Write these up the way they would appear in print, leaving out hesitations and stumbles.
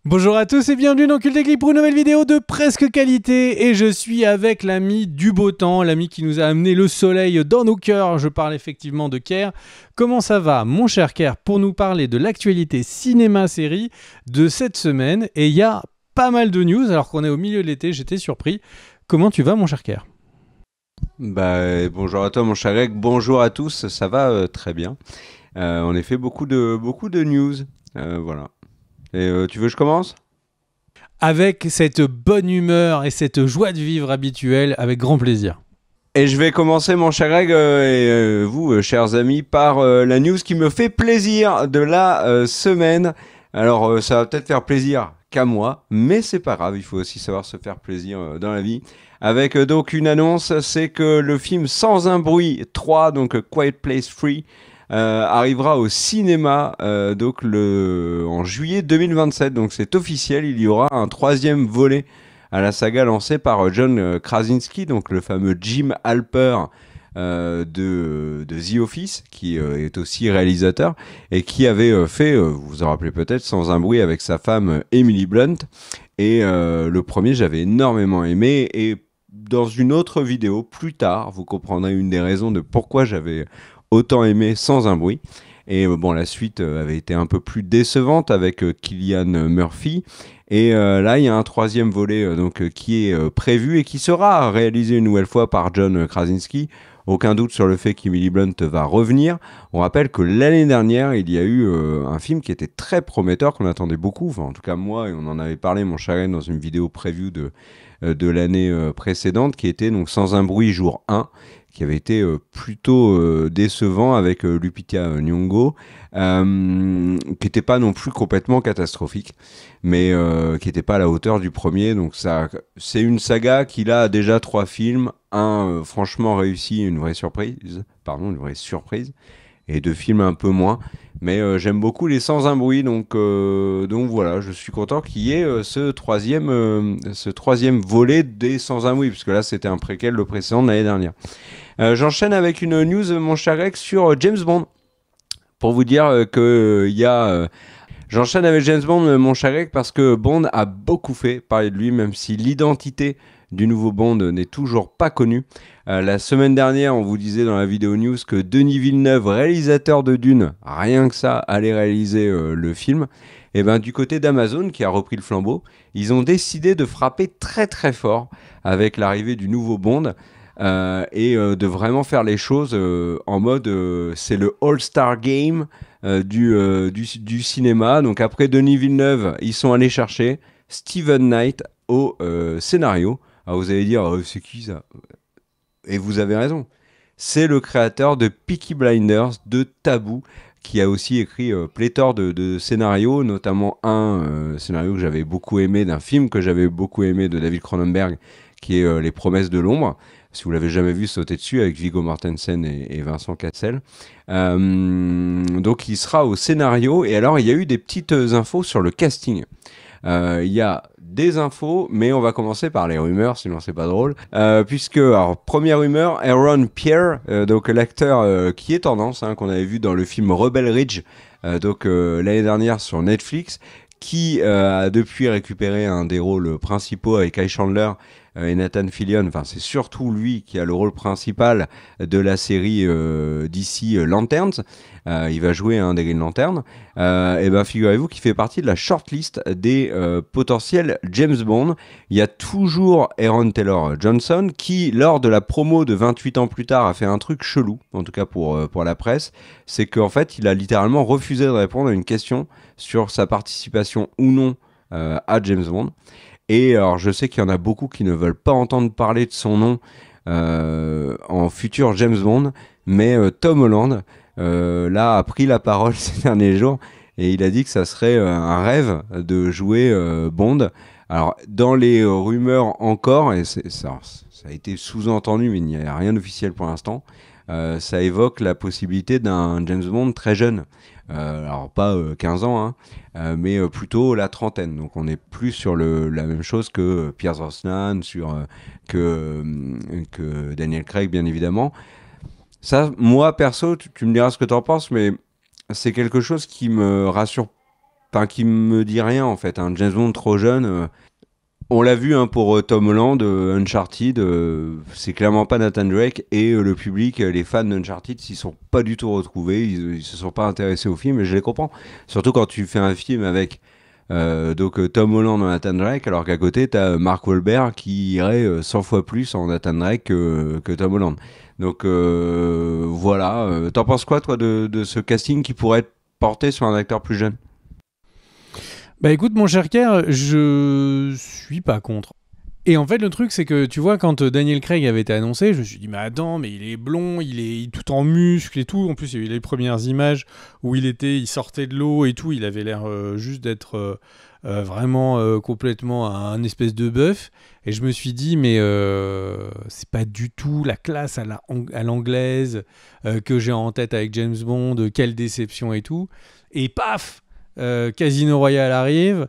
Bonjour à tous et bienvenue dans Culte et Clip pour une nouvelle vidéo de presque qualité. Et je suis avec l'ami du beau temps, l'ami qui nous a amené le soleil dans nos cœurs. Je parle effectivement de Ker. Comment ça va, mon cher Ker, pour nous parler de l'actualité cinéma-série de cette semaine? Et il y a pas mal de news, alors qu'on est au milieu de l'été, j'étais surpris. Comment tu vas, mon cher Ker? Bonjour à toi mon cher Greg, bonjour à tous, ça va très bien. En effet, beaucoup de news, voilà. Tu veux que je commence? Avec cette bonne humeur et cette joie de vivre habituelle, avec grand plaisir. Et je vais commencer mon cher Greg et vous, chers amis, par la news qui me fait plaisir de la semaine. Alors ça va peut-être faire plaisir qu'à moi, mais c'est pas grave, il faut aussi savoir se faire plaisir dans la vie. Avec donc une annonce, c'est que le film Sans un bruit 3, donc Quiet Place 3, arrivera au cinéma en juillet 2027. Donc c'est officiel, il y aura un troisième volet à la saga lancée par John Krasinski, donc le fameux Jim Halper de The Office, qui est aussi réalisateur et qui avait fait, vous vous en rappelez peut-être, Sans un bruit avec sa femme Emily Blunt. Et le premier, j'avais énormément aimé. Et dans une autre vidéo, plus tard, vous comprendrez une des raisons de pourquoi j'avais autant aimé Sans un bruit. Et bon, la suite avait été un peu plus décevante avec Cillian Murphy. Et là, il y a un troisième volet qui est prévu et qui sera réalisé une nouvelle fois par John Krasinski. Aucun doute sur le fait qu'Emily Blunt va revenir. On rappelle que l'année dernière, il y a eu un film qui était très prometteur, qu'on attendait beaucoup. Enfin, en tout cas, moi, et on en avait parlé, mon cher, dans une vidéo preview de l'année précédente, qui était donc Sans un bruit jour 1, qui avait été plutôt décevant avec Lupita Nyong'o, qui n'était pas non plus complètement catastrophique, mais qui n'était pas à la hauteur du premier. Donc ça, c'est une saga qui a déjà 3 films, un franchement réussi, une vraie surprise, et 2 films un peu moins. Mais j'aime beaucoup les Sans un bruit, donc voilà, je suis content qu'il y ait ce troisième volet des Sans un bruit, parce que là c'était un préquel, le précédent de l'année dernière. J'enchaîne avec une news, mon cher Greg, sur James Bond, pour vous dire qu'il y a... J'enchaîne avec James Bond, mon cher Greg, parce que Bond a beaucoup fait parler de lui, même si l'identité du nouveau Bond n'est toujours pas connue. La semaine dernière, on vous disait dans la vidéo news que Denis Villeneuve, réalisateur de Dune, rien que ça, allait réaliser le film. Et ben du côté d'Amazon, qui a repris le flambeau, ils ont décidé de frapper très très fort avec l'arrivée du nouveau Bond. De vraiment faire les choses en mode c'est le All-Star Game du cinéma. Donc après Denis Villeneuve, ils sont allés chercher Steven Knight au scénario. Alors vous allez dire, c'est qui ça? Et vous avez raison. C'est le créateur de Peaky Blinders, de Taboo, qui a aussi écrit pléthore de scénarios, notamment un scénario que j'avais beaucoup aimé, d'un film que j'avais beaucoup aimé de David Cronenberg, qui est Les Promesses de l'ombre. Si vous l'avez jamais vu, sautez dessus, avec Viggo Mortensen et Vincent Cassel. Donc il sera au scénario. Et alors il y a eu des petites infos sur le casting. Il y a des infos, mais on va commencer par les rumeurs, sinon c'est pas drôle. Alors, première rumeur, Aaron Pierre, donc l'acteur qui est tendance, qu'on avait vu dans le film Rebel Ridge, l'année dernière sur Netflix, qui a depuis récupéré un des rôles principaux avec Kai Chandler et Nathan Fillion. Enfin, c'est surtout lui qui a le rôle principal de la série DC Lanterns. Il va jouer un des Green Lanterns. Et ben, figurez-vous qu'il fait partie de la shortlist des potentiels James Bond. Il y a toujours Aaron Taylor Johnson qui, lors de la promo de 28 ans plus tard, a fait un truc chelou, en tout cas pour la presse. C'est qu'en fait, il a littéralement refusé de répondre à une question sur sa participation ou non à James Bond. Et alors, je sais qu'il y en a beaucoup qui ne veulent pas entendre parler de son nom en futur James Bond, mais Tom Holland, là, a pris la parole ces derniers jours et il a dit que ça serait un rêve de jouer Bond. Alors, dans les rumeurs encore, et ça a été sous-entendu, mais il n'y a rien d'officiel pour l'instant, ça évoque la possibilité d'un James Bond très jeune. Alors pas 15 ans, mais plutôt la trentaine. Donc on est plus sur la même chose que Pierce Brosnan, que Daniel Craig, bien évidemment. Ça, moi perso, tu me diras ce que tu en penses, mais c'est quelque chose qui me rassure qui me dit rien en fait. Un James Bond trop jeune. On l'a vu pour Tom Holland, Uncharted, c'est clairement pas Nathan Drake, et le public, les fans d'Uncharted s'y sont pas du tout retrouvés, ils se sont pas intéressés au film, et je les comprends. Surtout quand tu fais un film avec Tom Holland en Nathan Drake, alors qu'à côté t'as Mark Wahlberg qui irait 100 fois plus en Nathan Drake que Tom Holland. Donc voilà, t'en penses quoi toi de ce casting qui pourrait être porté sur un acteur plus jeune? Bah écoute mon cher Kerr, je suis pas contre. Et en fait le truc c'est que tu vois quand Daniel Craig avait été annoncé, je me suis dit mais attends, mais il est blond, il est tout en muscles et tout. En plus il y a eu les premières images où il sortait de l'eau et tout, il avait l'air juste d'être vraiment complètement un espèce de bœuf. Et je me suis dit mais c'est pas du tout la classe à l'anglaise que j'ai en tête avec James Bond, quelle déception et tout. Et paf, Casino Royale arrive,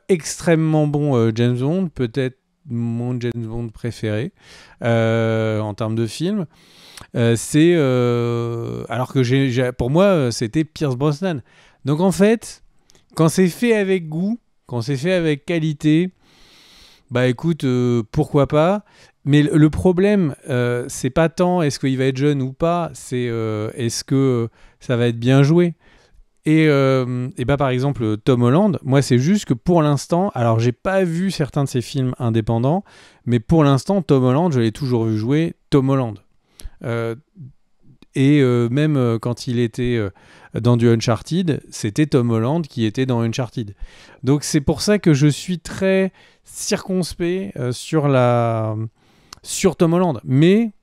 extrêmement bon James Bond, peut-être mon James Bond préféré en termes de film. Alors que pour moi c'était Pierce Brosnan. Donc en fait, quand c'est fait avec goût, quand c'est fait avec qualité, bah écoute, pourquoi pas. Mais le problème, c'est pas tant est-ce qu'il va être jeune ou pas, c'est est-ce que ça va être bien joué. Et bah par exemple Tom Holland, moi c'est juste que pour l'instant, alors j'ai pas vu certains de ses films indépendants, mais pour l'instant Tom Holland, je l'ai toujours vu jouer Tom Holland. Même quand il était dans du Uncharted, c'était Tom Holland qui était dans Uncharted. Donc c'est pour ça que je suis très circonspect sur Tom Holland. Mais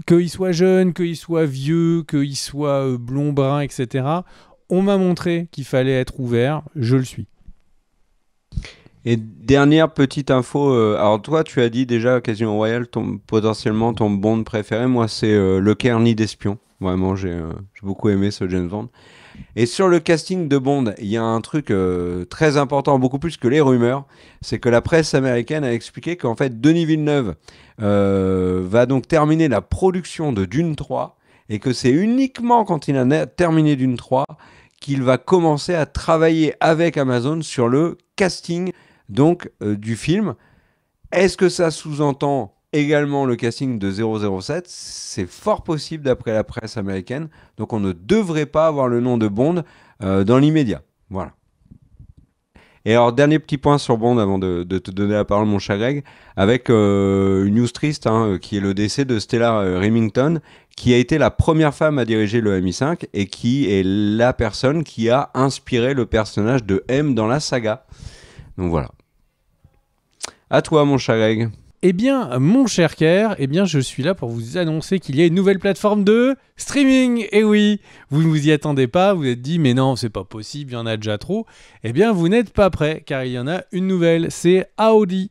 qu'il soit jeune, qu'il soit vieux, qu'il soit blond, brun, etc. On m'a montré qu'il fallait être ouvert, je le suis. Et dernière petite info, alors toi tu as dit déjà Casino Royale, potentiellement ton Bond préféré, moi c'est Le Caire Nid d'Espion, vraiment j'ai beaucoup aimé ce James Bond. Et sur le casting de Bond, il y a un truc très important, beaucoup plus que les rumeurs, c'est que la presse américaine a expliqué qu'en fait Denis Villeneuve va donc terminer la production de Dune 3 et que c'est uniquement quand il a terminé Dune 3 qu'il va commencer à travailler avec Amazon sur le casting donc du film. Est-ce que ça sous-entend également le casting de 007? C'est fort possible d'après la presse américaine. Donc on ne devrait pas avoir le nom de Bond dans l'immédiat. Voilà. Et alors, dernier petit point sur Bond avant de te donner la parole, mon cher Greg, avec une news triste, qui est le décès de Stella Remington, qui a été la première femme à diriger le MI5 et qui est la personne qui a inspiré le personnage de M dans la saga. Donc voilà. À toi, mon cher Greg. Eh bien, mon cher Kerr, je suis là pour vous annoncer qu'il y a une nouvelle plateforme de streaming. Et oui, vous ne vous y attendez pas, vous vous êtes dit, mais non, c'est pas possible, il y en a déjà trop. Eh bien, vous n'êtes pas prêts, car il y en a une nouvelle, c'est Audi,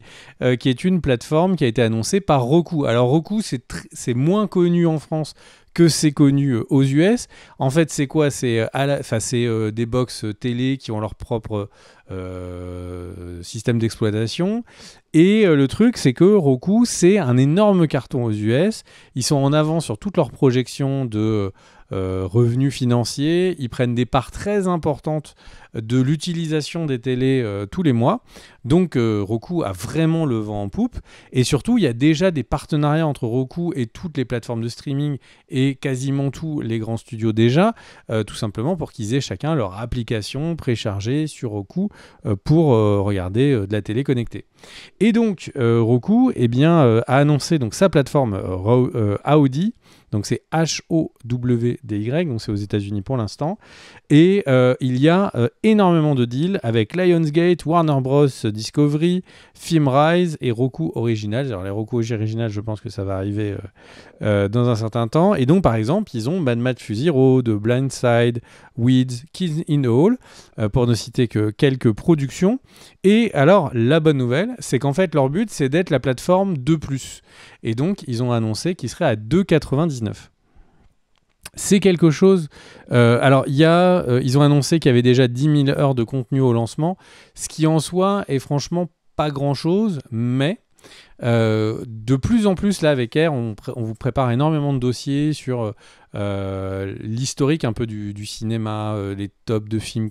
qui est une plateforme qui a été annoncée par Roku. Alors, Roku, c'est moins connu en France que c'est connu aux US. En fait, c'est quoi ? C'est des box télé qui ont leur propre système d'exploitation. Et le truc, c'est que Roku, c'est un énorme carton aux US. Ils sont en avant sur toutes leurs projections de revenus financiers. Ils prennent des parts très importantes de l'utilisation des télés tous les mois. Donc Roku a vraiment le vent en poupe. Et surtout, il y a déjà des partenariats entre Roku et toutes les plateformes de streaming et quasiment tous les grands studios déjà, tout simplement pour qu'ils aient chacun leur application préchargée sur Roku pour regarder de la télé connectée. Et donc Roku a annoncé donc, sa plateforme Audi. Donc c'est HOWDY, donc c'est aux États-Unis pour l'instant. Et il y a énormément de deals avec Lionsgate, Warner Bros. Discovery, Filmrise et Roku Originals. Alors les Roku Originals, je pense que ça va arriver dans un certain temps. Et donc par exemple, ils ont Mad Max Fury Road, Blindside, Weeds, Kids in the Hall, pour ne citer que quelques productions. Et alors la bonne nouvelle, c'est qu'en fait leur but, c'est d'être la plateforme 2+. Et donc ils ont annoncé qu'ils seraient à 2,99. C'est quelque chose... alors, ils ont annoncé qu'il y avait déjà 10 000 heures de contenu au lancement, ce qui en soi est franchement pas grand-chose, mais De plus en plus, là, avec Air, on vous prépare énormément de dossiers sur l'historique un peu du cinéma, les tops de films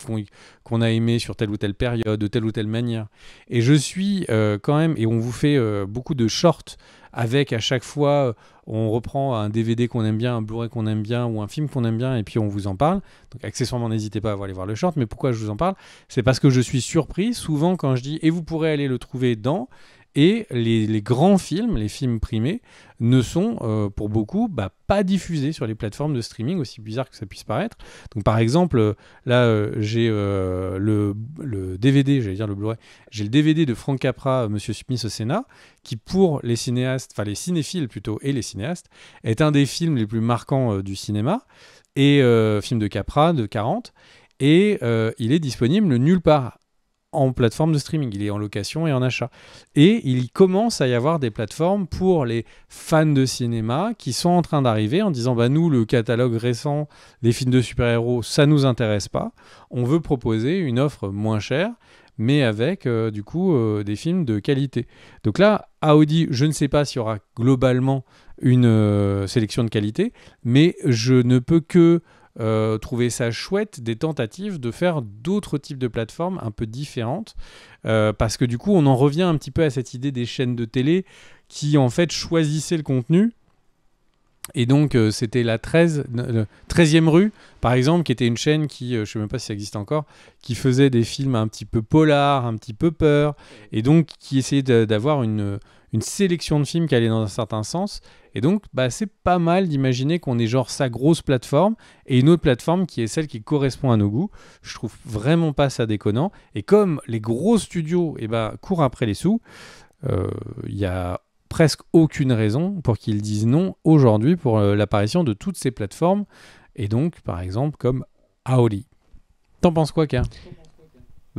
qu'on a aimés sur telle ou telle période, de telle ou telle manière. Et je suis quand même, et on vous fait beaucoup de shorts avec à chaque fois, on reprend un DVD qu'on aime bien, un Blu-ray qu'on aime bien ou un film qu'on aime bien et puis on vous en parle. Donc accessoirement, n'hésitez pas à aller voir le short. Mais pourquoi je vous en parle ? C'est parce que je suis surpris souvent quand je dis « et vous pourrez aller le trouver dans ». Et les grands films, les films primés, ne sont pour beaucoup pas diffusés sur les plateformes de streaming, aussi bizarre que ça puisse paraître. Donc par exemple, là j'ai le DVD, j'allais dire le Blu-ray, j'ai le DVD de Frank Capra, Monsieur Smith au Sénat, qui pour les cinéastes, enfin les cinéphiles plutôt, et les cinéastes, est un des films les plus marquants du cinéma, et film de Capra de 40, et il est disponible nulle part en plateforme de streaming, il est en location et en achat. Et il commence à y avoir des plateformes pour les fans de cinéma qui sont en train d'arriver en disant nous, le catalogue récent des films de super-héros, ça nous intéresse pas. On veut proposer une offre moins chère, mais avec du coup des films de qualité. Donc là, Audi, je ne sais pas s'il y aura globalement une sélection de qualité, mais je ne peux que trouver ça chouette des tentatives de faire d'autres types de plateformes un peu différentes parce que du coup on en revient un petit peu à cette idée des chaînes de télé qui en fait choisissaient le contenu et donc c'était la 13e rue par exemple qui était une chaîne qui, je sais même pas si ça existe encore, qui faisait des films un petit peu polars, un petit peu peur et donc qui essayait d'avoir une sélection de films qui allait dans un certain sens. Et donc, c'est pas mal d'imaginer qu'on ait genre sa grosse plateforme et une autre plateforme qui est celle qui correspond à nos goûts. Je trouve vraiment pas ça déconnant. Et comme les gros studios courent après les sous, il y a presque aucune raison pour qu'ils disent non aujourd'hui pour l'apparition de toutes ces plateformes. Et donc, par exemple, comme Aoli. T'en penses quoi, Ker ?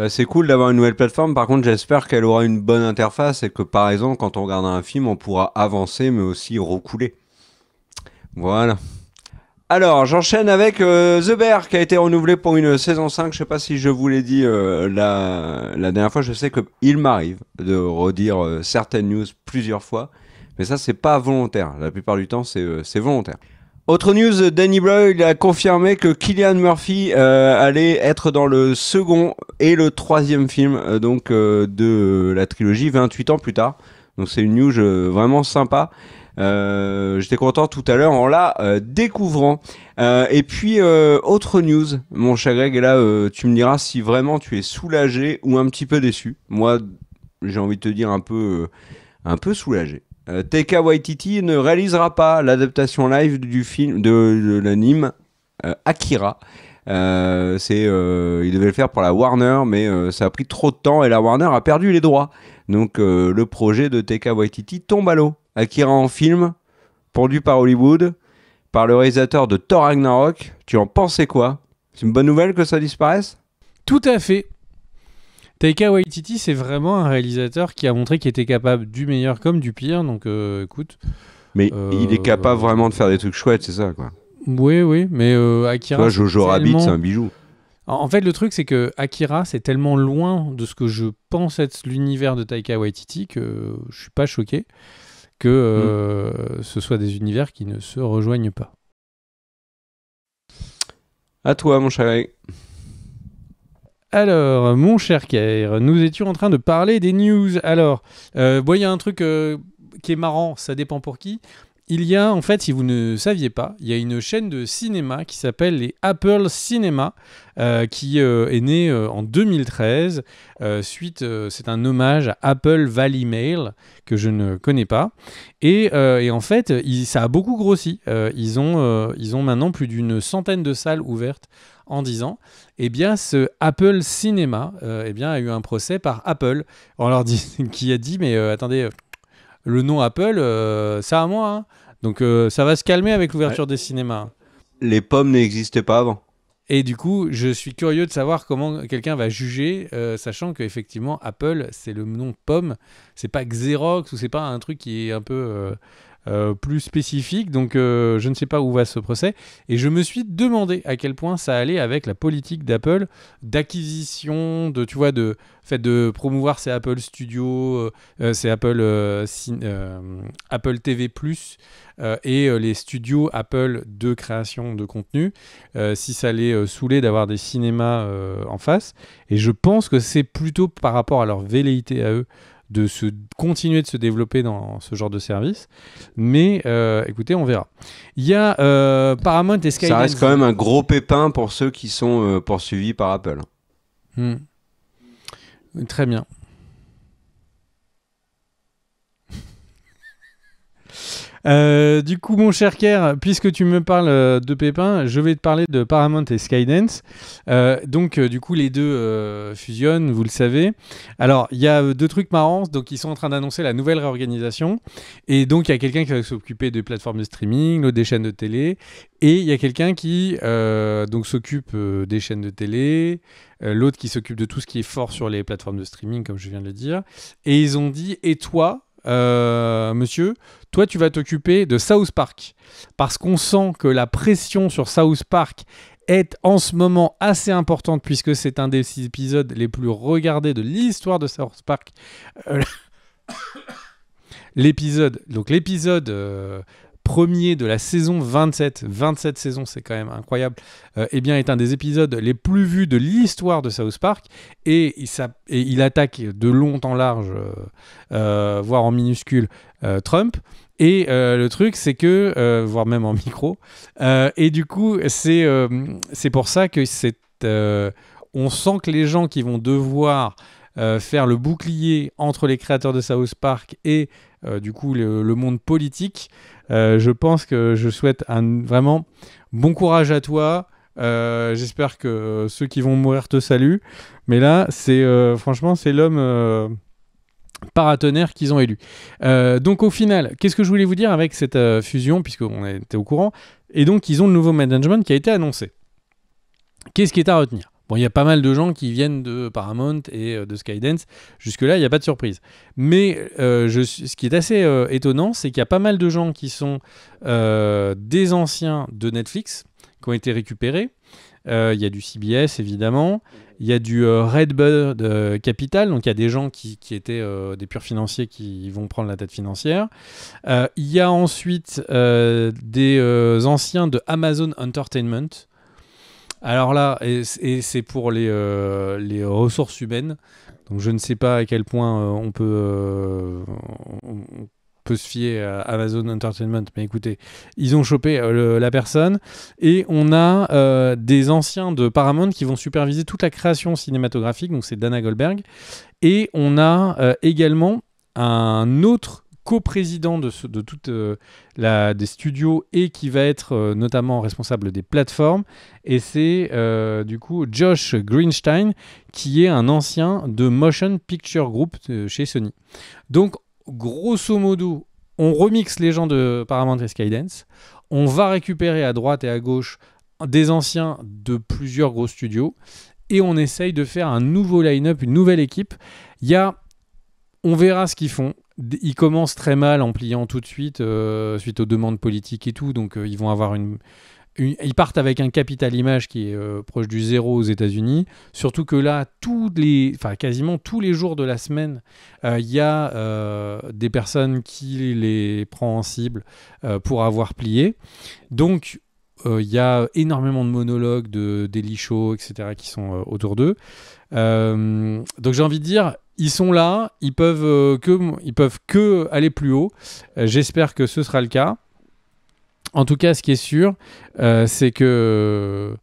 C'est cool d'avoir une nouvelle plateforme. Par contre, j'espère qu'elle aura une bonne interface et que, par exemple, quand on regarde un film, on pourra avancer, mais aussi reculer. Voilà. Alors, j'enchaîne avec The Bear, qui a été renouvelé pour une saison 5. Je sais pas si je vous l'ai dit la dernière fois. Je sais qu'il m'arrive de redire certaines news plusieurs fois. Mais ça, c'est pas volontaire. La plupart du temps, c'est volontaire. Autre news, Danny Boyle a confirmé que Cillian Murphy allait être dans le second et le troisième film de la trilogie 28 ans plus tard. Donc c'est une news vraiment sympa. J'étais content tout à l'heure en la découvrant. Et puis autre news, mon cher Greg, et là tu me diras si vraiment tu es soulagé ou un petit peu déçu. Moi, j'ai envie de te dire un peu soulagé. Taika Waititi ne réalisera pas l'adaptation live du film de l'anime Akira. Il devait le faire pour la Warner, mais ça a pris trop de temps et la Warner a perdu les droits. Donc le projet de Taika Waititi tombe à l'eau. Akira en film, produit par Hollywood, par le réalisateur de Thor Ragnarok. Tu en pensais quoi ? C'est une bonne nouvelle que ça disparaisse ? Tout à fait. Taika Waititi, c'est vraiment un réalisateur qui a montré qu'il était capable du meilleur comme du pire, donc écoute... Mais il est capable vraiment de faire des trucs chouettes, c'est ça, quoi. Oui, mais Akira... Toi, Jojo Rabbit, c'est un bijou. En fait, le truc, c'est que Akira, c'est tellement loin de ce que je pense être l'univers de Taika Waititi que je suis pas choqué que ce soit des univers qui ne se rejoignent pas. À toi, mon cher. Alors, mon cher Kair, nous étions en train de parler des news. Alors, il y a un truc qui est marrant, ça dépend pour qui. Il y a, en fait, si vous ne saviez pas, il y a une chaîne de cinéma qui s'appelle les Apple Cinema, qui est née en 2013. C'est un hommage à Apple Valley Mail, que je ne connais pas. Et en fait, ça a beaucoup grossi. Ils ont maintenant plus d'une centaine de salles ouvertes en 10 ans. Eh bien, ce Apple Cinéma a eu un procès par Apple. On leur dit, qui a dit, mais attendez... Le nom Apple, c'est à moi. Hein. Donc ça va se calmer avec l'ouverture des cinémas. Les pommes n'existaient pas avant. Et du coup, je suis curieux de savoir comment quelqu'un va juger, sachant qu'effectivement, Apple, c'est le nom pomme. C'est pas Xerox ou c'est pas un truc qui est un peu plus spécifique. Donc je ne sais pas où va ce procès. Et je me suis demandé à quel point ça allait avec la politique d'Apple d'acquisition, de fait de promouvoir ses Apple Studios, ses Apple TV+, et les studios Apple de création de contenu, si ça les saoulait d'avoir des cinémas en face. Et je pense que c'est plutôt par rapport à leur velléité à eux de continuer de se développer dans ce genre de service. Mais écoutez, on verra. Il y a Paramount et Skydance. Ça reste quand même un gros pépin pour ceux qui sont poursuivis par Apple. Très bien. Du coup, mon cher Kerr, puisque tu me parles de pépins, je vais te parler de Paramount et Skydance. Du coup, les deux fusionnent, vous le savez. Alors, il y a deux trucs marrants. Donc, ils sont en train d'annoncer la nouvelle réorganisation. Et donc, il y a quelqu'un qui va s'occuper des plateformes de streaming, l'autre des chaînes de télé. Et il y a quelqu'un qui s'occupe des chaînes de télé, l'autre qui s'occupe de tout ce qui est fort sur les plateformes de streaming, comme je viens de le dire. Et ils ont dit, et toi, monsieur, toi tu vas t'occuper de South Park, parce qu'on sent que la pression sur South Park est en ce moment assez importante, puisque c'est un des épisodes les plus regardés de l'histoire de South Park. L'épisode premier de la saison 27 saisons, c'est quand même incroyable, est un des épisodes les plus vus de l'histoire de South Park, et il attaque de long en large, voire en minuscule, Trump. Et le truc, c'est que, voire même en micro, et du coup, c'est pour ça que on sent que les gens qui vont devoir faire le bouclier entre les créateurs de South Park et du coup le monde politique, je pense que je souhaite vraiment bon courage à toi. J'espère que ceux qui vont mourir te saluent, mais là franchement c'est l'homme paratonnerre qu'ils ont élu. Donc au final, qu'est-ce que je voulais vous dire avec cette fusion, puisqu'on était au courant, et donc ils ont le nouveau management qui a été annoncé. Qu'est-ce qui est à retenir ? Bon, il y a pas mal de gens qui viennent de Paramount et de Skydance. Jusque-là, il n'y a pas de surprise. Mais ce qui est assez étonnant, c'est qu'il y a pas mal de gens qui sont des anciens de Netflix, qui ont été récupérés. Il y a du CBS, évidemment. Il y a du Redbird Capital. Donc, il y a des gens qui étaient des purs financiers qui vont prendre la tête financière. Il y a ensuite des anciens de Amazon Entertainment. Alors là, et c'est pour les ressources humaines. Donc je ne sais pas à quel point on peut se fier à Amazon Entertainment. Mais écoutez, ils ont chopé la personne. Et on a des anciens de Paramount qui vont superviser toute la création cinématographique. Donc c'est Dana Goldberg. Et on a également un autre coprésident de toute des studios et qui va être notamment responsable des plateformes, et c'est du coup Josh Greenstein, qui est un ancien de Motion Picture Group chez Sony. Donc grosso modo, on remixe les gens de Paramount et Skydance, on va récupérer à droite et à gauche des anciens de plusieurs gros studios, et on essaye de faire un nouveau line-up, une nouvelle équipe. On verra ce qu'ils font. Ils commencent très mal en pliant tout de suite suite aux demandes politiques et tout, donc ils vont avoir ils partent avec un capital image qui est proche du zéro aux États-Unis, surtout que là quasiment tous les jours de la semaine il y a des personnes qui les prend en cible pour avoir plié. Donc il y a énormément de monologues, de Daily Show, etc. qui sont autour d'eux. Donc j'ai envie de dire, ils sont là, ils peuvent que aller plus haut. J'espère que ce sera le cas. En tout cas, ce qui est sûr, c'est que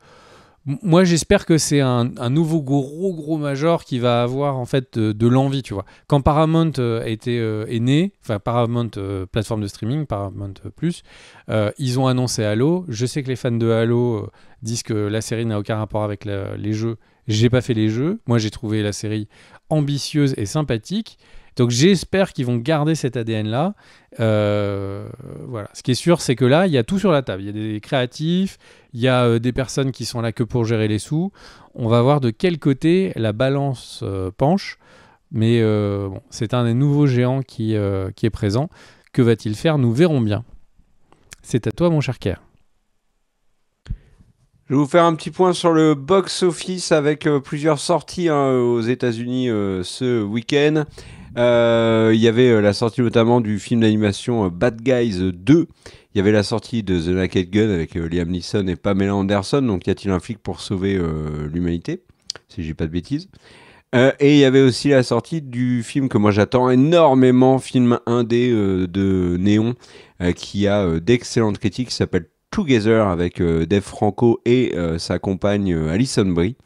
moi, j'espère que c'est un nouveau gros major qui va avoir en fait de l'envie, tu vois. Quand Paramount est né, enfin Paramount plateforme de streaming, Paramount Plus, ils ont annoncé Halo. Je sais que les fans de Halo disent que la série n'a aucun rapport avec les jeux. J'ai pas fait les jeux. Moi, j'ai trouvé la série ambitieuse et sympathique. Donc j'espère qu'ils vont garder cet ADN-là. Voilà. Ce qui est sûr, c'est que là, il y a tout sur la table. Il y a des créatifs, il y a des personnes qui sont là que pour gérer les sous. On va voir de quel côté la balance penche. Mais bon, c'est un des nouveaux géants qui est présent, Que va-t-il faire? Nous verrons bien. C'est à toi, mon cher Kerr. Je vais vous faire un petit point sur le box-office avec plusieurs sorties aux États-Unis ce week-end. Il y avait la sortie notamment du film d'animation Bad Guys 2. Il y avait la sortie de The Naked Gun avec Liam Neeson et Pamela Anderson. Donc, y a-t-il un flic pour sauver l'humanité? Si j'ai pas de bêtises. Et il y avait aussi la sortie du film que moi j'attends énormément, film indé de Néon, qui a d'excellentes critiques, qui s'appelle Together avec Dave Franco et sa compagne Alison Brie.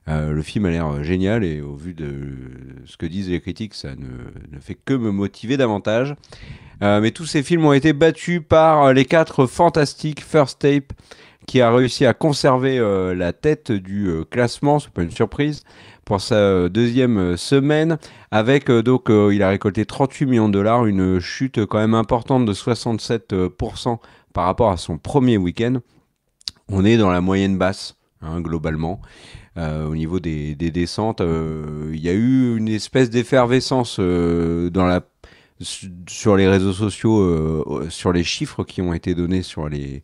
Le film a l'air génial et au vu de ce que disent les critiques, ça ne fait que me motiver davantage. Mais tous ces films ont été battus par les 4 fantastiques First Tape, qui a réussi à conserver la tête du classement, c'est pas une surprise, pour sa deuxième semaine, avec donc il a récolté 38 millions de dollars, une chute quand même importante de 67% par rapport à son premier week-end. On est dans la moyenne basse, globalement. Au niveau des descentes, il y a eu une espèce d'effervescence sur les réseaux sociaux, sur les chiffres qui ont été donnés sur les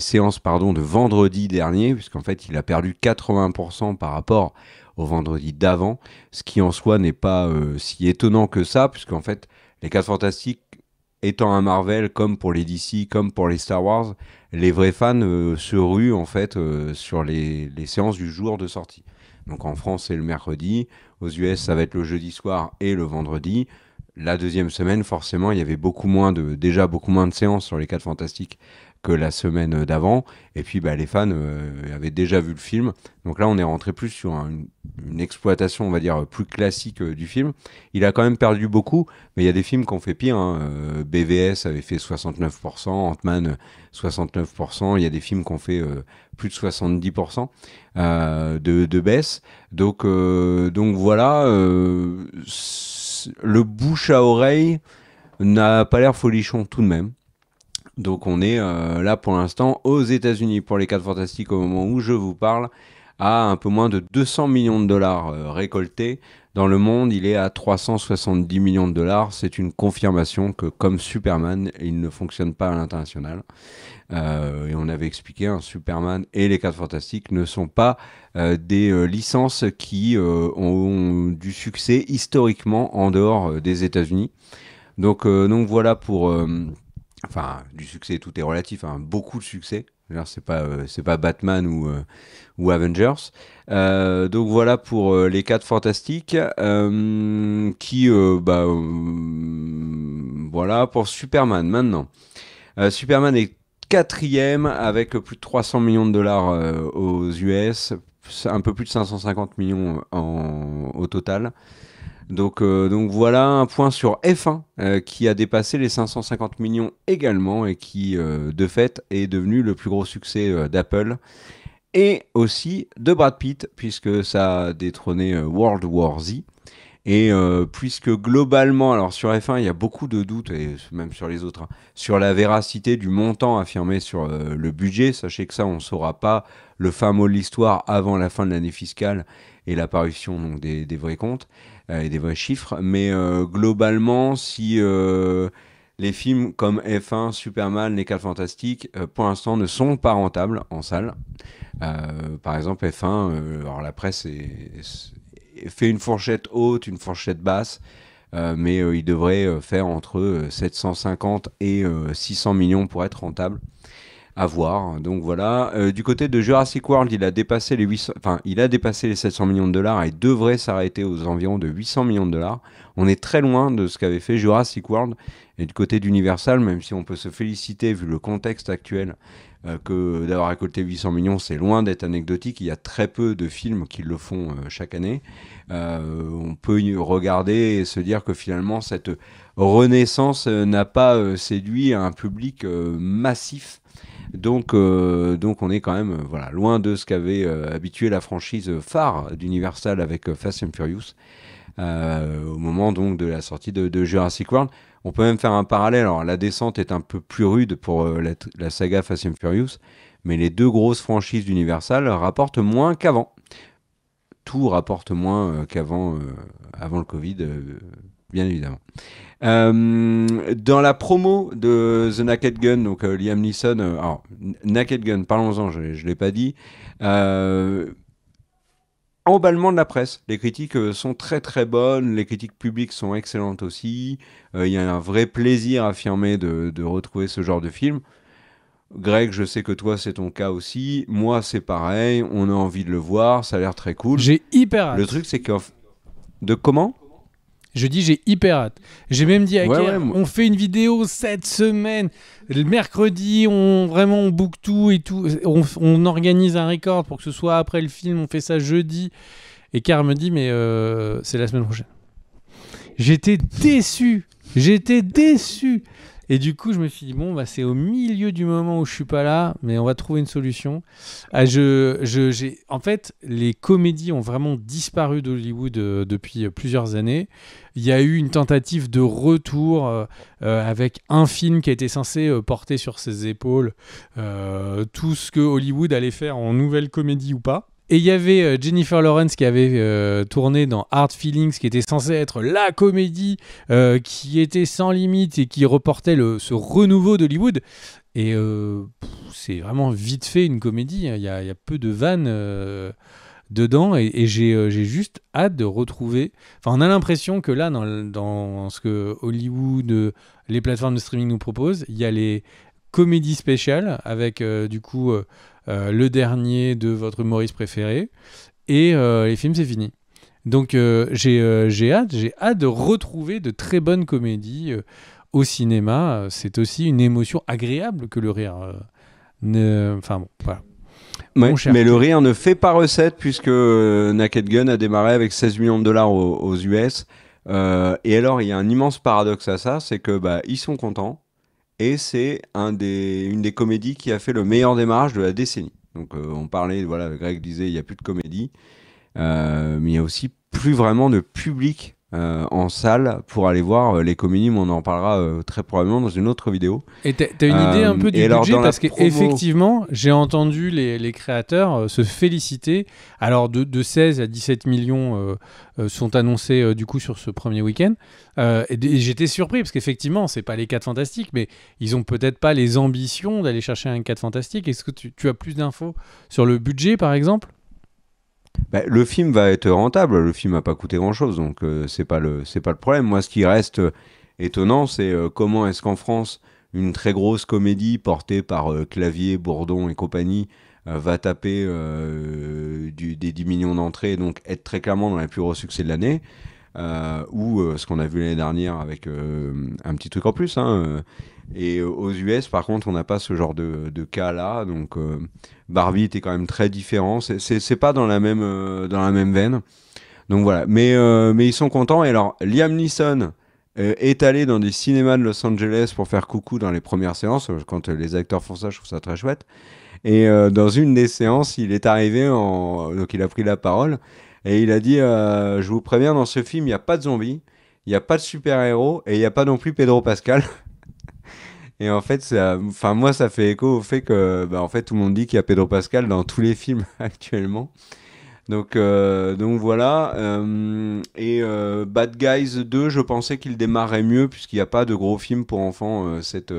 séances de vendredi dernier, puisqu'en fait il a perdu 80% par rapport au vendredi d'avant, ce qui en soi n'est pas si étonnant que ça, puisqu'en fait les 4 Fantastiques étant un Marvel, comme pour les DC, comme pour les Star Wars, les vrais fans se ruent en fait sur les séances du jour de sortie. Donc en France c'est le mercredi, aux US ça va être le jeudi soir et le vendredi. La deuxième semaine, forcément, il y avait déjà beaucoup moins de séances sur les 4 Fantastiques que la semaine d'avant. Et puis, les fans avaient déjà vu le film. Donc là, on est rentré plus sur une exploitation, on va dire, plus classique du film. Il a quand même perdu beaucoup, mais il y a des films qui ont fait pire. BVS avait fait 69%, Ant-Man 69%. Il y a des films qui ont fait plus de 70% de baisse. Donc voilà... le bouche à oreille n'a pas l'air folichon tout de même. Donc on est là pour l'instant aux États-Unis pour les 4 Fantastiques au moment où je vous parle à un peu moins de 200 millions de dollars récoltés. Dans le monde, il est à 370 millions de dollars. C'est une confirmation que comme Superman, il ne fonctionne pas à l'international. Et on avait expliqué, Superman et les 4 Fantastiques ne sont pas des licences qui ont du succès historiquement en dehors des États-Unis. Donc voilà pour... du succès, tout est relatif, beaucoup de succès. C'est pas Batman ou Avengers. Donc voilà pour les 4 Fantastiques. Voilà pour Superman maintenant. Superman est 4e avec plus de 300 millions de dollars aux US, un peu plus de 550 millions au total. Donc voilà un point sur F1 qui a dépassé les 550 millions également et qui de fait est devenu le plus gros succès d'Apple et aussi de Brad Pitt puisque ça a détrôné World War Z. Et puisque globalement, alors sur F1, il y a beaucoup de doutes, et même sur les autres, sur la véracité du montant affirmé sur le budget. Sachez que ça, on ne saura pas le fin mot de l'histoire avant la fin de l'année fiscale et l'apparition donc, des vrais comptes et des vrais chiffres. Mais globalement, si les films comme F1, Superman, Les 4 Fantastiques, pour l'instant, ne sont pas rentables en salle. Par exemple, F1, alors la presse fait une fourchette haute, une fourchette basse, mais il devrait faire entre 750 et 600 millions pour être rentable. À voir. Donc voilà. Du côté de Jurassic World, il a dépassé les 700 millions de dollars et devrait s'arrêter aux environs de 800 millions de dollars. On est très loin de ce qu'avait fait Jurassic World. Et du côté d'Universal, même si on peut se féliciter vu le contexte actuel que d'avoir récolté 800 millions, c'est loin d'être anecdotique. Il y a très peu de films qui le font chaque année. On peut y regarder et se dire que finalement cette renaissance n'a pas séduit un public massif. Donc on est quand même loin de ce qu'avait habitué la franchise phare d'Universal avec Fast and Furious au moment donc de la sortie de Jurassic World. On peut même faire un parallèle. Alors la descente est un peu plus rude pour la saga Fast and Furious, mais les 2 grosses franchises d'Universal rapportent moins qu'avant. Tout rapporte moins qu'avant avant le Covid, bien évidemment. Dans la promo de The Naked Gun, donc Liam Neeson, alors Naked Gun, parlons-en, je ne l'ai pas dit. Emballement de la presse. Les critiques sont très très bonnes, les critiques publiques sont excellentes aussi. Il y a un vrai plaisir affirmé de retrouver ce genre de film. Greg, je sais que toi c'est ton cas aussi. Moi c'est pareil, on a envie de le voir, ça a l'air très cool. J'ai hyper hâte. Le truc c'est que... De comment ? Je dis j'ai hyper hâte. J'ai même dit à Kerr, moi... on fait une vidéo cette semaine. Le mercredi, on book tout et tout. On organise un record pour que ce soit après le film. On fait ça jeudi. Et Kerr me dit, mais c'est la semaine prochaine. J'étais déçu. Et du coup, je me suis dit, bon, bah, c'est au milieu du moment où je suis pas là, mais on va trouver une solution. En fait, les comédies ont vraiment disparu d'Hollywood depuis plusieurs années. Il y a eu une tentative de retour avec un film qui a été censé porter sur ses épaules tout ce que Hollywood allait faire en nouvelle comédie ou pas. Et il y avait Jennifer Lawrence qui avait tourné dans Hard Feelings, qui était censée être la comédie qui était sans limite et qui reportait ce renouveau d'Hollywood. Et c'est vraiment vite fait une comédie. Il y a peu de vannes dedans et j'ai juste hâte de retrouver. Enfin, on a l'impression que là, dans ce que Hollywood, les plateformes de streaming nous proposent, il y a les comédies spéciales avec du coup... le dernier de votre humoriste préféré et les films c'est fini. Donc j'ai hâte de retrouver de très bonnes comédies au cinéma. C'est aussi une émotion agréable que le rire. Enfin bon, voilà. Ouais, mais le rire ne fait pas recette puisque Naked Gun a démarré avec 16 millions de dollars aux US. Et alors il y a un immense paradoxe à ça, c'est que ils sont contents. Et c'est une des comédies qui a fait le meilleur démarrage de la décennie. Donc on parlait, voilà, Greg disait il n'y a plus de comédie, mais il y a aussi plus vraiment de public en salle pour aller voir les comédies, mais on en parlera très probablement dans une autre vidéo. Et t'as une idée un peu du budget parce qu'effectivement, j'ai entendu les créateurs se féliciter. Alors de 16 à 17 millions sont annoncés du coup sur ce premier week-end. Et j'étais surpris parce qu'effectivement, c'est pas les 4 Fantastiques, mais ils ont peut-être pas les ambitions d'aller chercher un 4 Fantastiques. Est-ce que tu as plus d'infos sur le budget par exemple ? Le film va être rentable, le film n'a pas coûté grand-chose, donc c'est pas le problème. Moi, ce qui reste étonnant, c'est comment est-ce qu'en France, une très grosse comédie portée par Clavier, Bourdon et compagnie va taper des 10 millions d'entrées, donc être très clairement dans les plus gros succès de l'année, ou ce qu'on a vu l'année dernière avec un petit truc en plus, hein, et aux US, par contre, on n'a pas ce genre de cas-là. Donc, Barbie était quand même très différent. C'est pas dans la même veine. Donc voilà. Mais ils sont contents. Et alors, Liam Neeson est allé dans des cinémas de Los Angeles pour faire coucou dans les premières séances. Quand les acteurs font ça, je trouve ça très chouette. Et dans une des séances, il est arrivé donc il a pris la parole. Et il a dit je vous préviens, dans ce film, il n'y a pas de zombies, il n'y a pas de super-héros et il n'y a pas non plus Pedro Pascal. Et en fait, moi, ça fait écho au fait que en fait, tout le monde dit qu'il y a Pedro Pascal dans tous les films actuellement. Donc voilà. Bad Guys 2, je pensais qu'il démarrait mieux puisqu'il n'y a pas de gros film pour enfants cet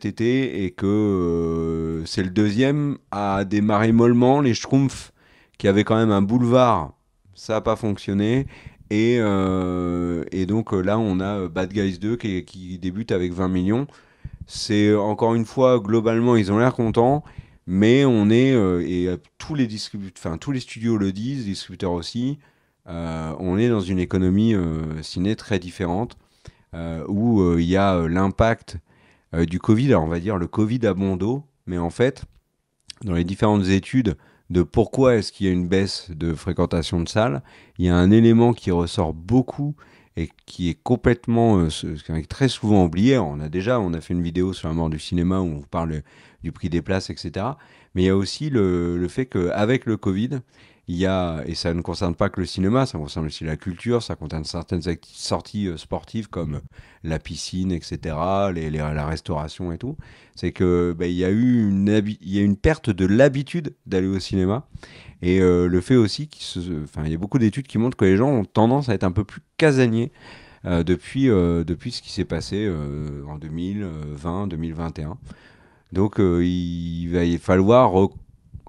été et que c'est le deuxième à démarrer mollement. Les Schtroumpfs, qui avaient quand même un boulevard, ça n'a pas fonctionné. Et donc là, on a Bad Guys 2 qui débute avec 20 millions. C'est encore une fois, globalement, ils ont l'air contents, mais on est, tous les studios le disent, les distributeurs aussi, on est dans une économie ciné très différente, où il y a l'impact du Covid. Alors on va dire le Covid à bon dos, mais en fait, dans les différentes études de pourquoi est-ce qu'il y a une baisse de fréquentation de salles, il y a un élément qui ressort beaucoup et qui est complètement, qui est très souvent oublié. On a fait une vidéo sur la mort du cinéma où on vous parle du prix des places, etc. Mais il y a aussi le fait qu'avec le Covid, il y a, et ça ne concerne pas que le cinéma, ça concerne aussi la culture, ça concerne certaines sorties sportives comme la piscine, etc., la restauration et tout. C'est que il y a eu une perte de l'habitude d'aller au cinéma. Et le fait aussi il y a beaucoup d'études qui montrent que les gens ont tendance à être un peu plus casaniers depuis ce qui s'est passé en 2020-2021. Donc il va y falloir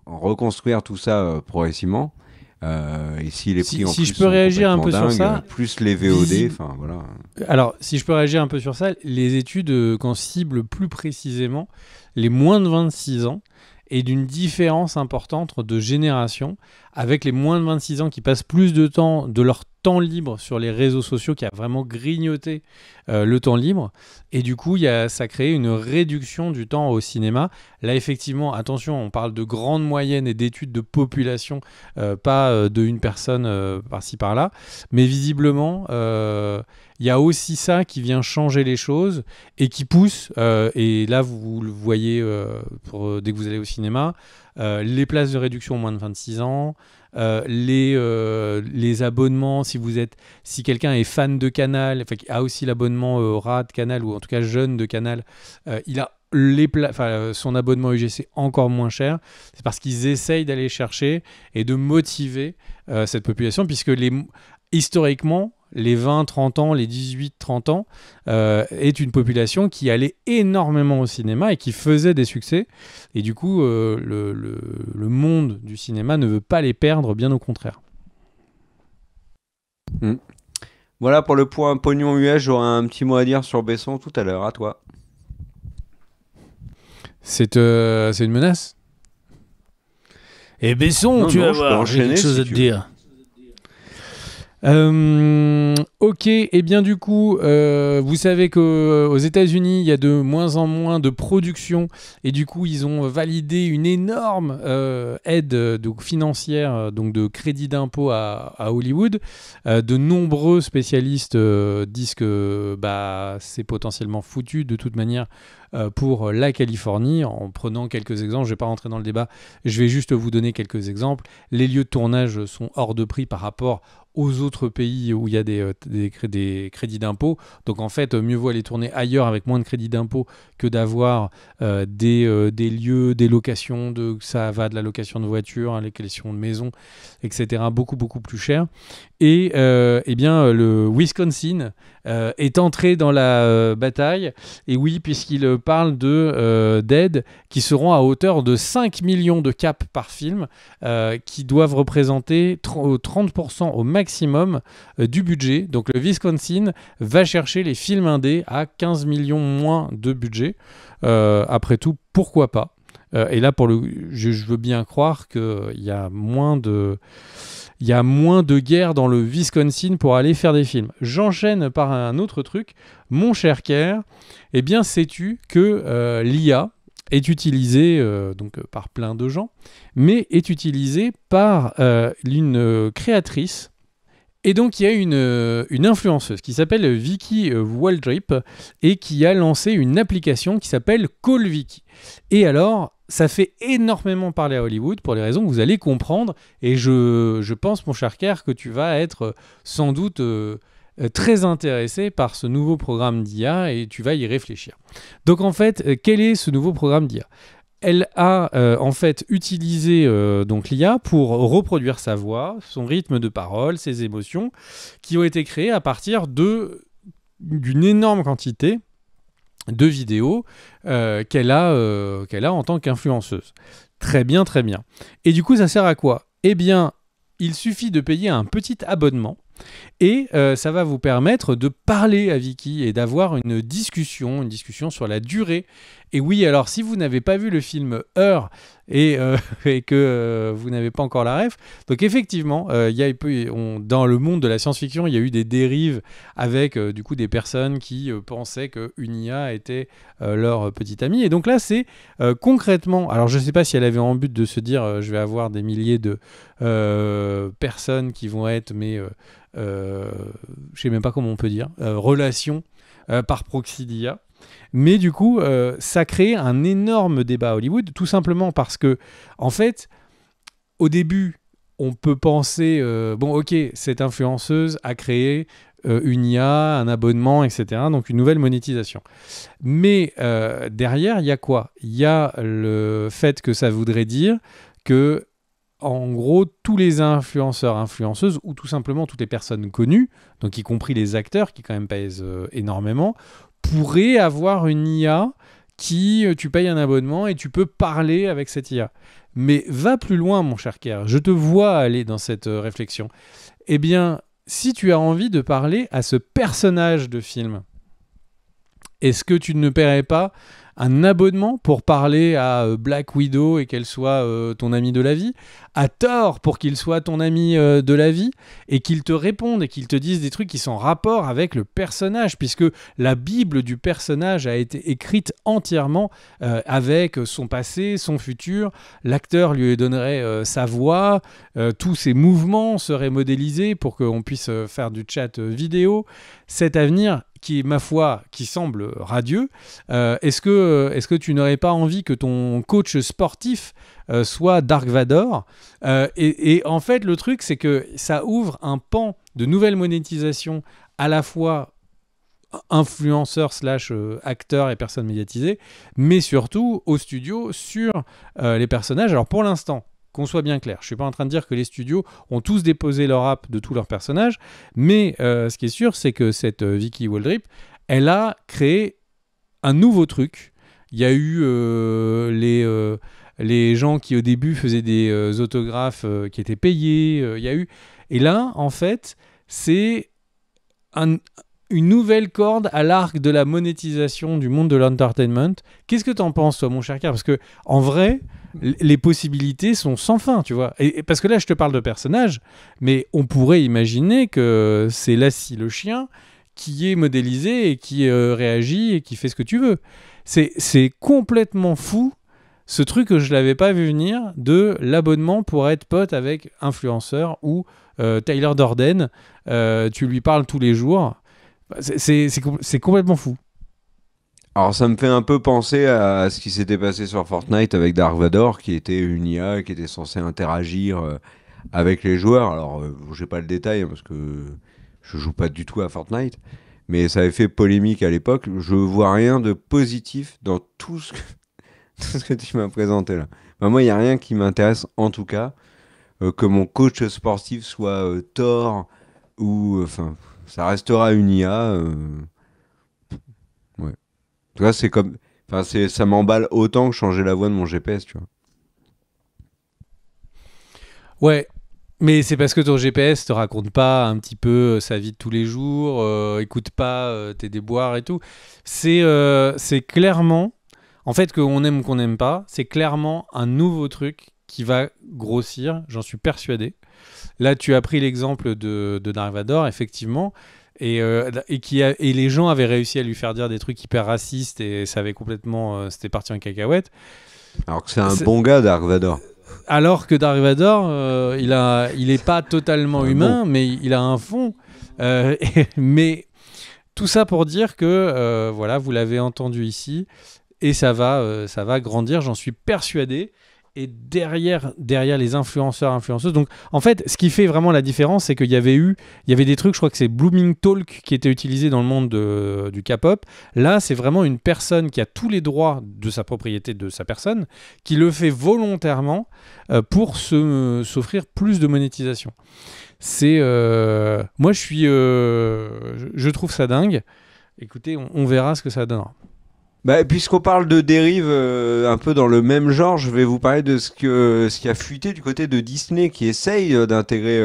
reconstruire tout ça progressivement. Et si les prix en Si plus je peux sont réagir un peu complètement sur ça, dingues, plus les VOD, enfin voilà. Alors, si je peux réagir un peu sur ça, les études quand ciblent plus précisément les moins de 26 ans et d'une différence importante de génération avec les moins de 26 ans qui passent plus de temps de leur temps libre sur les réseaux sociaux, qui a vraiment grignoté le temps libre. Et du coup, ça crée une réduction du temps au cinéma. Là, effectivement, attention, on parle de grandes moyennes et d'études de population, pas de une personne par-ci par-là. Mais visiblement, il y a aussi ça qui vient changer les choses et qui pousse, et là vous le voyez dès que vous allez au cinéma, les places de réduction aux moins de 26 ans, les abonnements, si quelqu'un est fan de Canal, enfin, qui a aussi l'abonnement rat de Canal, ou en tout cas jeune de Canal, il a son abonnement UGC encore moins cher. C'est parce qu'ils essayent d'aller chercher et de motiver cette population, puisque historiquement, les 20-30 ans, les 18-30 ans, est une population qui allait énormément au cinéma et qui faisait des succès. Et du coup, le monde du cinéma ne veut pas les perdre, bien au contraire. Voilà pour le point pognon US. J'aurai un petit mot à dire sur Besson tout à l'heure. À toi. C'est une menace. Et Besson, tu vas voir, j'ai quelque chose à te dire. Ok, et bien du coup, vous savez qu'aux États-Unis, il y a de moins en moins de production, et du coup, ils ont validé une énorme aide financière, donc de crédit d'impôt à Hollywood. De nombreux spécialistes disent que c'est potentiellement foutu de toute manière pour la Californie. En prenant quelques exemples, je ne vais pas rentrer dans le débat, je vais juste vous donner quelques exemples. Les lieux de tournage sont hors de prix par rapport aux autres pays où il y a des crédits d'impôt. Donc en fait, mieux vaut aller tourner ailleurs avec moins de crédits d'impôt que d'avoir des lieux, des locations, ça va de la location de voitures, à la location de maisons, etc. Beaucoup, beaucoup plus cher. Et bien, le Wisconsin est entré dans la bataille. Et oui, puisqu'il parle d'aides qui seront à hauteur de 5 millions de caps par film, qui doivent représenter 30% au maximum du budget. Donc le Wisconsin va chercher les films indés à 15 millions moins de budget. Après tout, pourquoi pas? Et là, je veux bien croire qu'il y a moins de guerre dans le Wisconsin pour aller faire des films. J'enchaîne par un autre truc. Mon cher Kerr, eh bien, sais-tu que l'IA est utilisée par plein de gens, mais est utilisée par une créatrice. Et donc, il y a une influenceuse qui s'appelle Vicky Waldrip et qui a lancé une application qui s'appelle CallVicky. Et alors, ça fait énormément parler à Hollywood pour les raisons que vous allez comprendre. Et je pense, mon cher Kerr, que tu vas être sans doute très intéressé par ce nouveau programme d'IA et tu vas y réfléchir. Donc, en fait, quel est ce nouveau programme d'IA ? Elle a en fait utilisé donc l'IA pour reproduire sa voix, son rythme de parole, ses émotions, qui ont été créées à partir d'une énorme quantité de vidéos qu'elle a en tant qu'influenceuse. Très bien, très bien. Et du coup, ça sert à quoi ? Eh bien, il suffit de payer un petit abonnement et ça va vous permettre de parler à Vicky et d'avoir une discussion sur la durée. Et oui, alors si vous n'avez pas vu le film Her et que vous n'avez pas encore la ref, donc effectivement, dans le monde de la science-fiction, il y a eu des dérives avec du coup des personnes qui pensaient qu'une IA était leur petite amie. Et donc là, c'est concrètement, alors je ne sais pas si elle avait en but de se dire je vais avoir des milliers de personnes qui vont être je ne sais même pas comment on peut dire, relations par proxy d'IA. Mais du coup, ça crée un énorme débat à Hollywood, tout simplement parce que, en fait, au début, on peut penser, cette influenceuse a créé une IA, un abonnement, etc., donc une nouvelle monétisation. Mais derrière, il y a quoi ? Il y a le fait que ça voudrait dire que en gros, tous les influenceurs, influenceuses, ou tout simplement toutes les personnes connues, donc y compris les acteurs, qui quand même pèsent énormément, pourraient avoir une IA qui, tu payes un abonnement et tu peux parler avec cette IA. Mais va plus loin, mon cher Kerr, je te vois aller dans cette réflexion. Eh bien, si tu as envie de parler à ce personnage de film, est-ce que tu ne paierais pas un abonnement pour parler à Black Widow et qu'elle soit ton ami de la vie, à Thor pour qu'il soit ton ami de la vie, et qu'il te réponde et qu'il te dise des trucs qui sont en rapport avec le personnage, puisque la Bible du personnage a été écrite entièrement avec son passé, son futur. L'acteur lui donnerait sa voix, tous ses mouvements seraient modélisés pour qu'on puisse faire du chat vidéo. Cet avenir qui, ma foi, qui semble radieux, est-ce que tu n'aurais pas envie que ton coach sportif soit Dark Vador, et en fait, le truc, c'est que ça ouvre un pan de nouvelle monétisation, à la fois influenceurs / acteurs et personnes médiatisées, mais surtout au studio sur les personnages. Alors pour l'instant, qu'on soit bien clair, je ne suis pas en train de dire que les studios ont tous déposé leur app de tous leurs personnages, mais ce qui est sûr, c'est que cette Vicky Waldrip, elle a créé un nouveau truc. Il y a eu les gens qui au début faisaient des autographes qui étaient payés. Il y a eu... Et là, en fait, c'est une nouvelle corde à l'arc de la monétisation du monde de l'entertainment. Qu'est-ce que tu en penses, toi, mon cher Car? Parce que en vrai, les possibilités sont sans fin, tu vois. Et parce que là, je te parle de personnages, mais on pourrait imaginer que c'est Lassie, le chien, qui est modélisé et qui réagit et qui fait ce que tu veux. C'est complètement fou, ce truc que je l'avais pas vu venir, de l'abonnement pour être pote avec influenceur ou Tyler Durden. Tu lui parles tous les jours. C'est complètement fou. Alors ça me fait un peu penser à ce qui s'était passé sur Fortnite avec Dark Vador, qui était une IA qui était censée interagir avec les joueurs. Alors j'ai pas le détail parce que je joue pas du tout à Fortnite, mais ça avait fait polémique à l'époque. Je vois rien de positif dans tout ce que, tout ce que tu m'as présenté là. Bah, moi, il n'y a rien qui m'intéresse en tout cas, que mon coach sportif soit Thor ou... Enfin, ça restera une IA. Ouais. Tu vois, c'est comme... Enfin, ça m'emballe autant que changer la voix de mon GPS, tu vois. Ouais, mais c'est parce que ton GPS te raconte pas un petit peu sa vie de tous les jours, écoute pas tes déboires et tout. C'est clairement, en fait, qu'on aime ou qu'on n'aime pas, c'est clairement un nouveau truc qui va grossir, j'en suis persuadé. Là, tu as pris l'exemple de Dark Vador, effectivement, et les gens avaient réussi à lui faire dire des trucs hyper racistes et ça avait complètement, c'était parti en cacahuète. Alors que c'est un bon gars, Dark Vador. Alors que Dark Vador, il est pas totalement humain, mais il a un fond. Mais tout ça pour dire que, voilà, vous l'avez entendu ici, et ça va grandir, j'en suis persuadé. Et derrière les influenceurs, influenceuses. Donc, en fait, ce qui fait vraiment la différence, c'est qu'il y avait des trucs, je crois que c'est Blooming Talk qui était utilisé dans le monde du K-pop. Là, c'est vraiment une personne qui a tous les droits de sa propriété, de sa personne, qui le fait volontairement pour s'offrir plus de monétisation. Moi, je trouve ça dingue. Écoutez, on verra ce que ça donnera. Bah, puisqu'on parle de dérive un peu dans le même genre, je vais vous parler de ce qui a fuité du côté de Disney qui essaye d'intégrer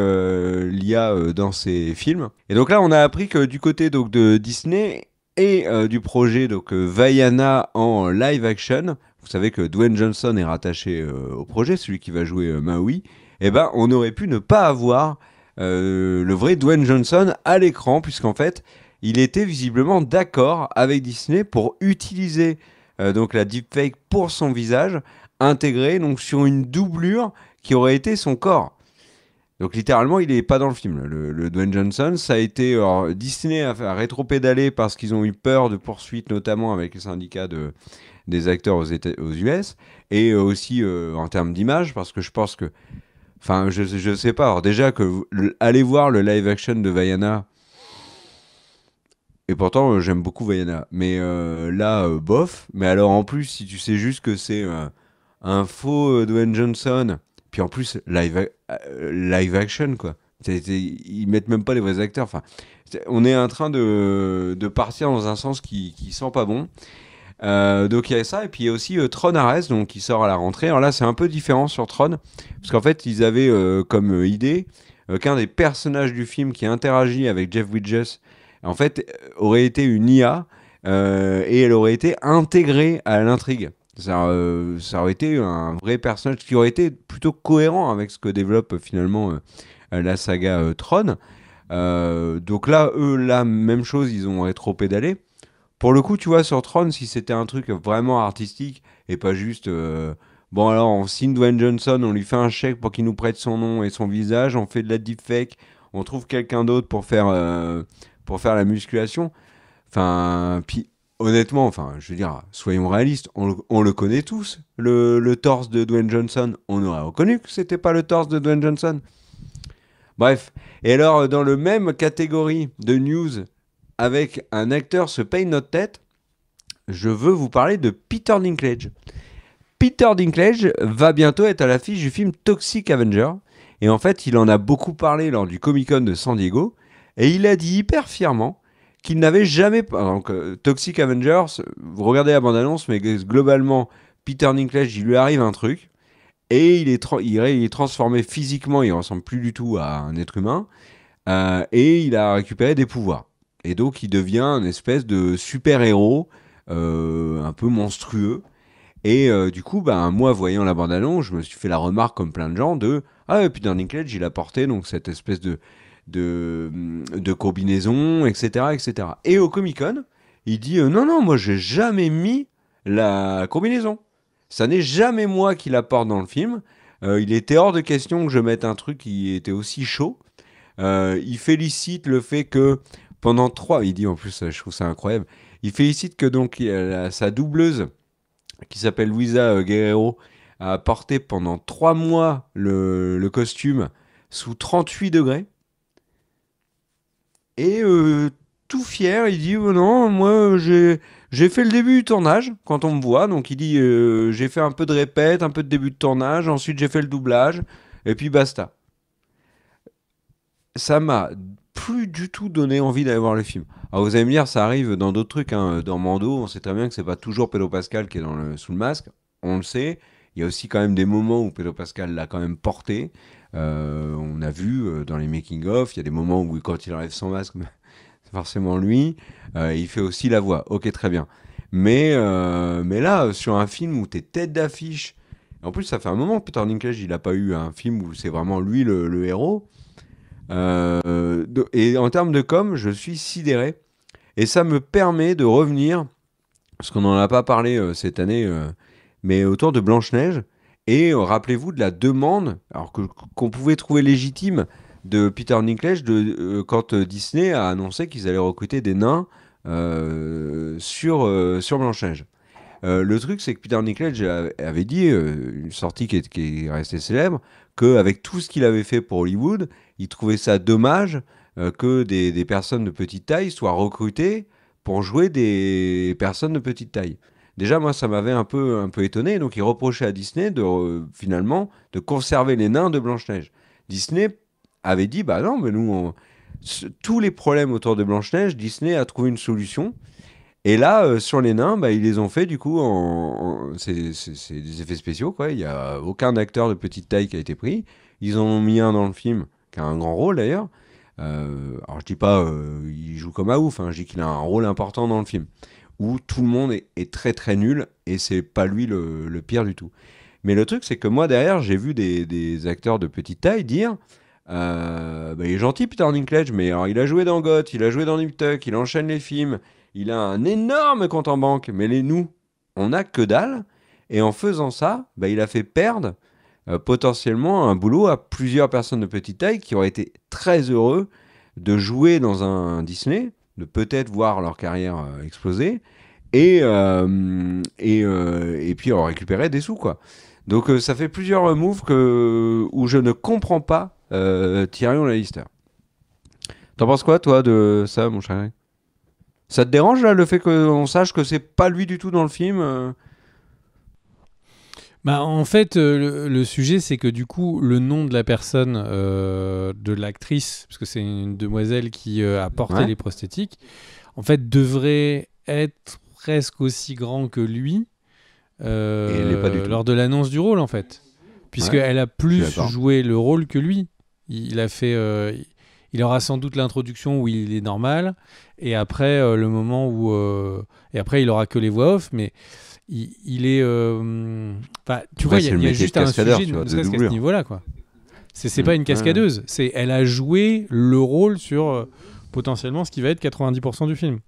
l'IA dans ses films. Et donc là, on a appris que du côté donc, de Disney et du projet donc Vaiana en live action, vous savez que Dwayne Johnson est rattaché au projet, celui qui va jouer Maui, et ben on aurait pu ne pas avoir le vrai Dwayne Johnson à l'écran, puisqu'en fait il était visiblement d'accord avec Disney pour utiliser donc la deepfake pour son visage, intégré donc sur une doublure qui aurait été son corps. Donc littéralement, il n'est pas dans le film. Le Dwayne Johnson, ça a été... Alors, Disney a rétro-pédalé parce qu'ils ont eu peur de poursuites, notamment avec les syndicats des acteurs aux US, et aussi en termes d'image, parce que je pense que... Enfin, je sais pas. Alors déjà, allez voir le live-action de Vaiana. Et pourtant, j'aime beaucoup Vaiana. Mais là, bof. Mais alors, en plus, si tu sais juste que c'est un faux Dwayne Johnson, Puis en plus, live action, quoi. Ils mettent même pas les vrais acteurs. Enfin, on est en train de partir dans un sens qui sent pas bon. Donc il y a ça, et puis il y a aussi Tron Ares, donc qui sort à la rentrée. Alors là, c'est un peu différent sur Tron, parce qu'en fait, ils avaient comme idée qu'un des personnages du film qui interagit avec Jeff Bridges, en fait, aurait été une IA, et elle aurait été intégrée à l'intrigue. Ça aurait été un vrai personnage qui aurait été plutôt cohérent avec ce que développe finalement la saga Tron. Donc là, eux, la même chose, ils ont rétro-pédalé. Pour le coup, tu vois, sur Tron, si c'était un truc vraiment artistique et pas juste. Bon, alors, on signe Dwayne Johnson, on lui fait un chèque pour qu'il nous prête son nom et son visage, on fait de la deepfake, on trouve quelqu'un d'autre pour faire la musculation. Enfin, puis honnêtement, enfin, je veux dire, soyons réalistes, on le connaît tous, le torse de Dwayne Johnson. On aurait reconnu que c'était pas le torse de Dwayne Johnson. Bref. Et alors, dans le même catégorie de news, avec un acteur se paye notre tête, je veux vous parler de Peter Dinklage. Peter Dinklage va bientôt être à l'affiche du film Toxic Avenger. Et en fait, il en a beaucoup parlé lors du Comic-Con de San Diego. Et il a dit hyper fièrement qu'il n'avait jamais... Donc, Toxic Avengers, vous regardez la bande-annonce, mais globalement, Peter Dinklage, il lui arrive un truc. Et il est transformé physiquement, il ressemble plus du tout à un être humain. Et il a récupéré des pouvoirs. Et donc, il devient une espèce de super-héros, un peu monstrueux. Et du coup, moi, voyant la bande-annonce, je me suis fait la remarque, comme plein de gens, Ah, Peter Dinklage, il a porté donc, cette espèce de combinaison, etc., etc. Et au Comic-Con, il dit non, moi, j'ai jamais mis la combinaison. Ça n'est jamais moi qui la porte dans le film. Il était hors de question que je mette un truc qui était aussi chaud. Il félicite le fait que pendant 3... Il dit en plus, je trouve ça incroyable. Il félicite que donc sa doubleuse, qui s'appelle Luisa Guerrero, a porté pendant 3 mois le costume sous 38 degrés. Et tout fier, il dit non, moi j'ai fait le début du tournage quand on me voit. Donc il dit j'ai fait un peu de répète, un peu de début de tournage, ensuite j'ai fait le doublage, et puis basta. Ça m'a plus du tout donné envie d'aller voir le film. Alors vous allez me dire, ça arrive dans d'autres trucs, hein. Dans Mando, on sait très bien que c'est pas toujours Pedro Pascal qui est sous le masque, on le sait. Il y a aussi quand même des moments où Pedro Pascal l'a quand même porté. On a vu dans les making-of, il y a des moments où quand il enlève son masque, c'est forcément lui. Il fait aussi la voix. Ok, très bien. Mais là, sur un film où t'es tête d'affiche, en plus ça fait un moment que Peter Dinklage, il a pas eu un film où c'est vraiment lui le héros. Et en termes de com, je suis sidéré. Et ça me permet de revenir, parce qu'on n'en a pas parlé cette année, mais autour de Blanche-Neige. Et rappelez-vous de la demande, alors qu'on pouvait trouver légitime, de Peter Dinklage quand Disney a annoncé qu'ils allaient recruter des nains sur Blanche-Neige. Le truc, c'est que Peter Dinklage avait dit, une sortie qui est restée célèbre, qu'avec tout ce qu'il avait fait pour Hollywood, il trouvait ça dommage que des personnes de petite taille soient recrutées pour jouer des personnes de petite taille. Déjà, moi, ça m'avait un peu étonné. Donc, il reprochait à Disney finalement de conserver les nains de Blanche-Neige. Disney avait dit, bah non, mais nous, tous les problèmes autour de Blanche-Neige, Disney a trouvé une solution. Et là, sur les nains, ils les ont fait du coup c'est des effets spéciaux, quoi. Il n'y a aucun acteur de petite taille qui a été pris. Ils en ont mis un dans le film, qui a un grand rôle d'ailleurs. Alors je dis pas il joue comme un ouf, hein, je dis qu'il a un rôle important dans le film, où tout le monde est très très nul, et c'est pas lui le pire du tout. Mais le truc, c'est que moi derrière, j'ai vu des acteurs de petite taille dire il est gentil Peter Dinklage, mais alors, il a joué dans Goth, il a joué dans Nip Tuck, il enchaîne les films. Il a un énorme compte en banque, mais nous, on n'a que dalle. Et en faisant ça, il a fait perdre potentiellement un boulot à plusieurs personnes de petite taille qui auraient été très heureux de jouer dans un Disney, de peut-être voir leur carrière exploser, et puis récupérer des sous, quoi. Donc ça fait plusieurs moves où je ne comprends pas Tyrion Lannister. T'en penses quoi, toi, de ça, mon cher? Ça te dérange, là, le fait qu'on sache que c'est pas lui du tout dans le film Bah, en fait, le sujet, c'est que du coup, le nom de la personne, de l'actrice, parce que c'est une demoiselle qui a porté les prosthétiques, en fait, devrait être presque aussi grand que lui Et elle l'est pas du tout. lors de l'annonce du rôle, en fait. Puisqu'elle a plus joué le rôle que lui. Il a fait... il aura sans doute l'introduction où il est normal, et après, le moment où... et après, il aura que les voix off, mais... Il est tu vois, il y a juste un sujet ne serait-ce qu'à ce niveau-là, quoi. C'est pas une cascadeuse, elle a joué le rôle sur potentiellement ce qui va être 90% du film.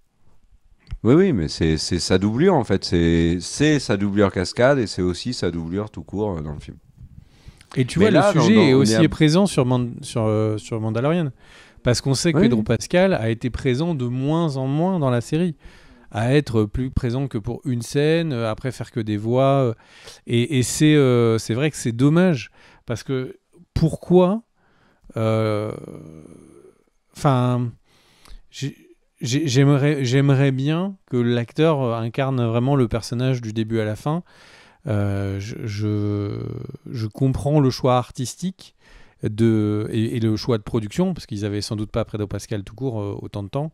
Oui, mais c'est sa doublure en fait, c'est sa doublure cascade et c'est aussi sa doublure tout court dans le film. Et tu vois, le sujet est aussi présent sur Mandalorian, parce qu'on sait que Pedro Pascal a été présent de moins en moins dans la série, à être plus présent que pour une scène, après faire que des voix. Et c'est vrai que c'est dommage, parce que pourquoi j'aimerais bien que l'acteur incarne vraiment le personnage du début à la fin. Je comprends le choix artistique et le choix de production, parce qu'ils avaient sans doute pas Pedro Pascal tout court autant de temps.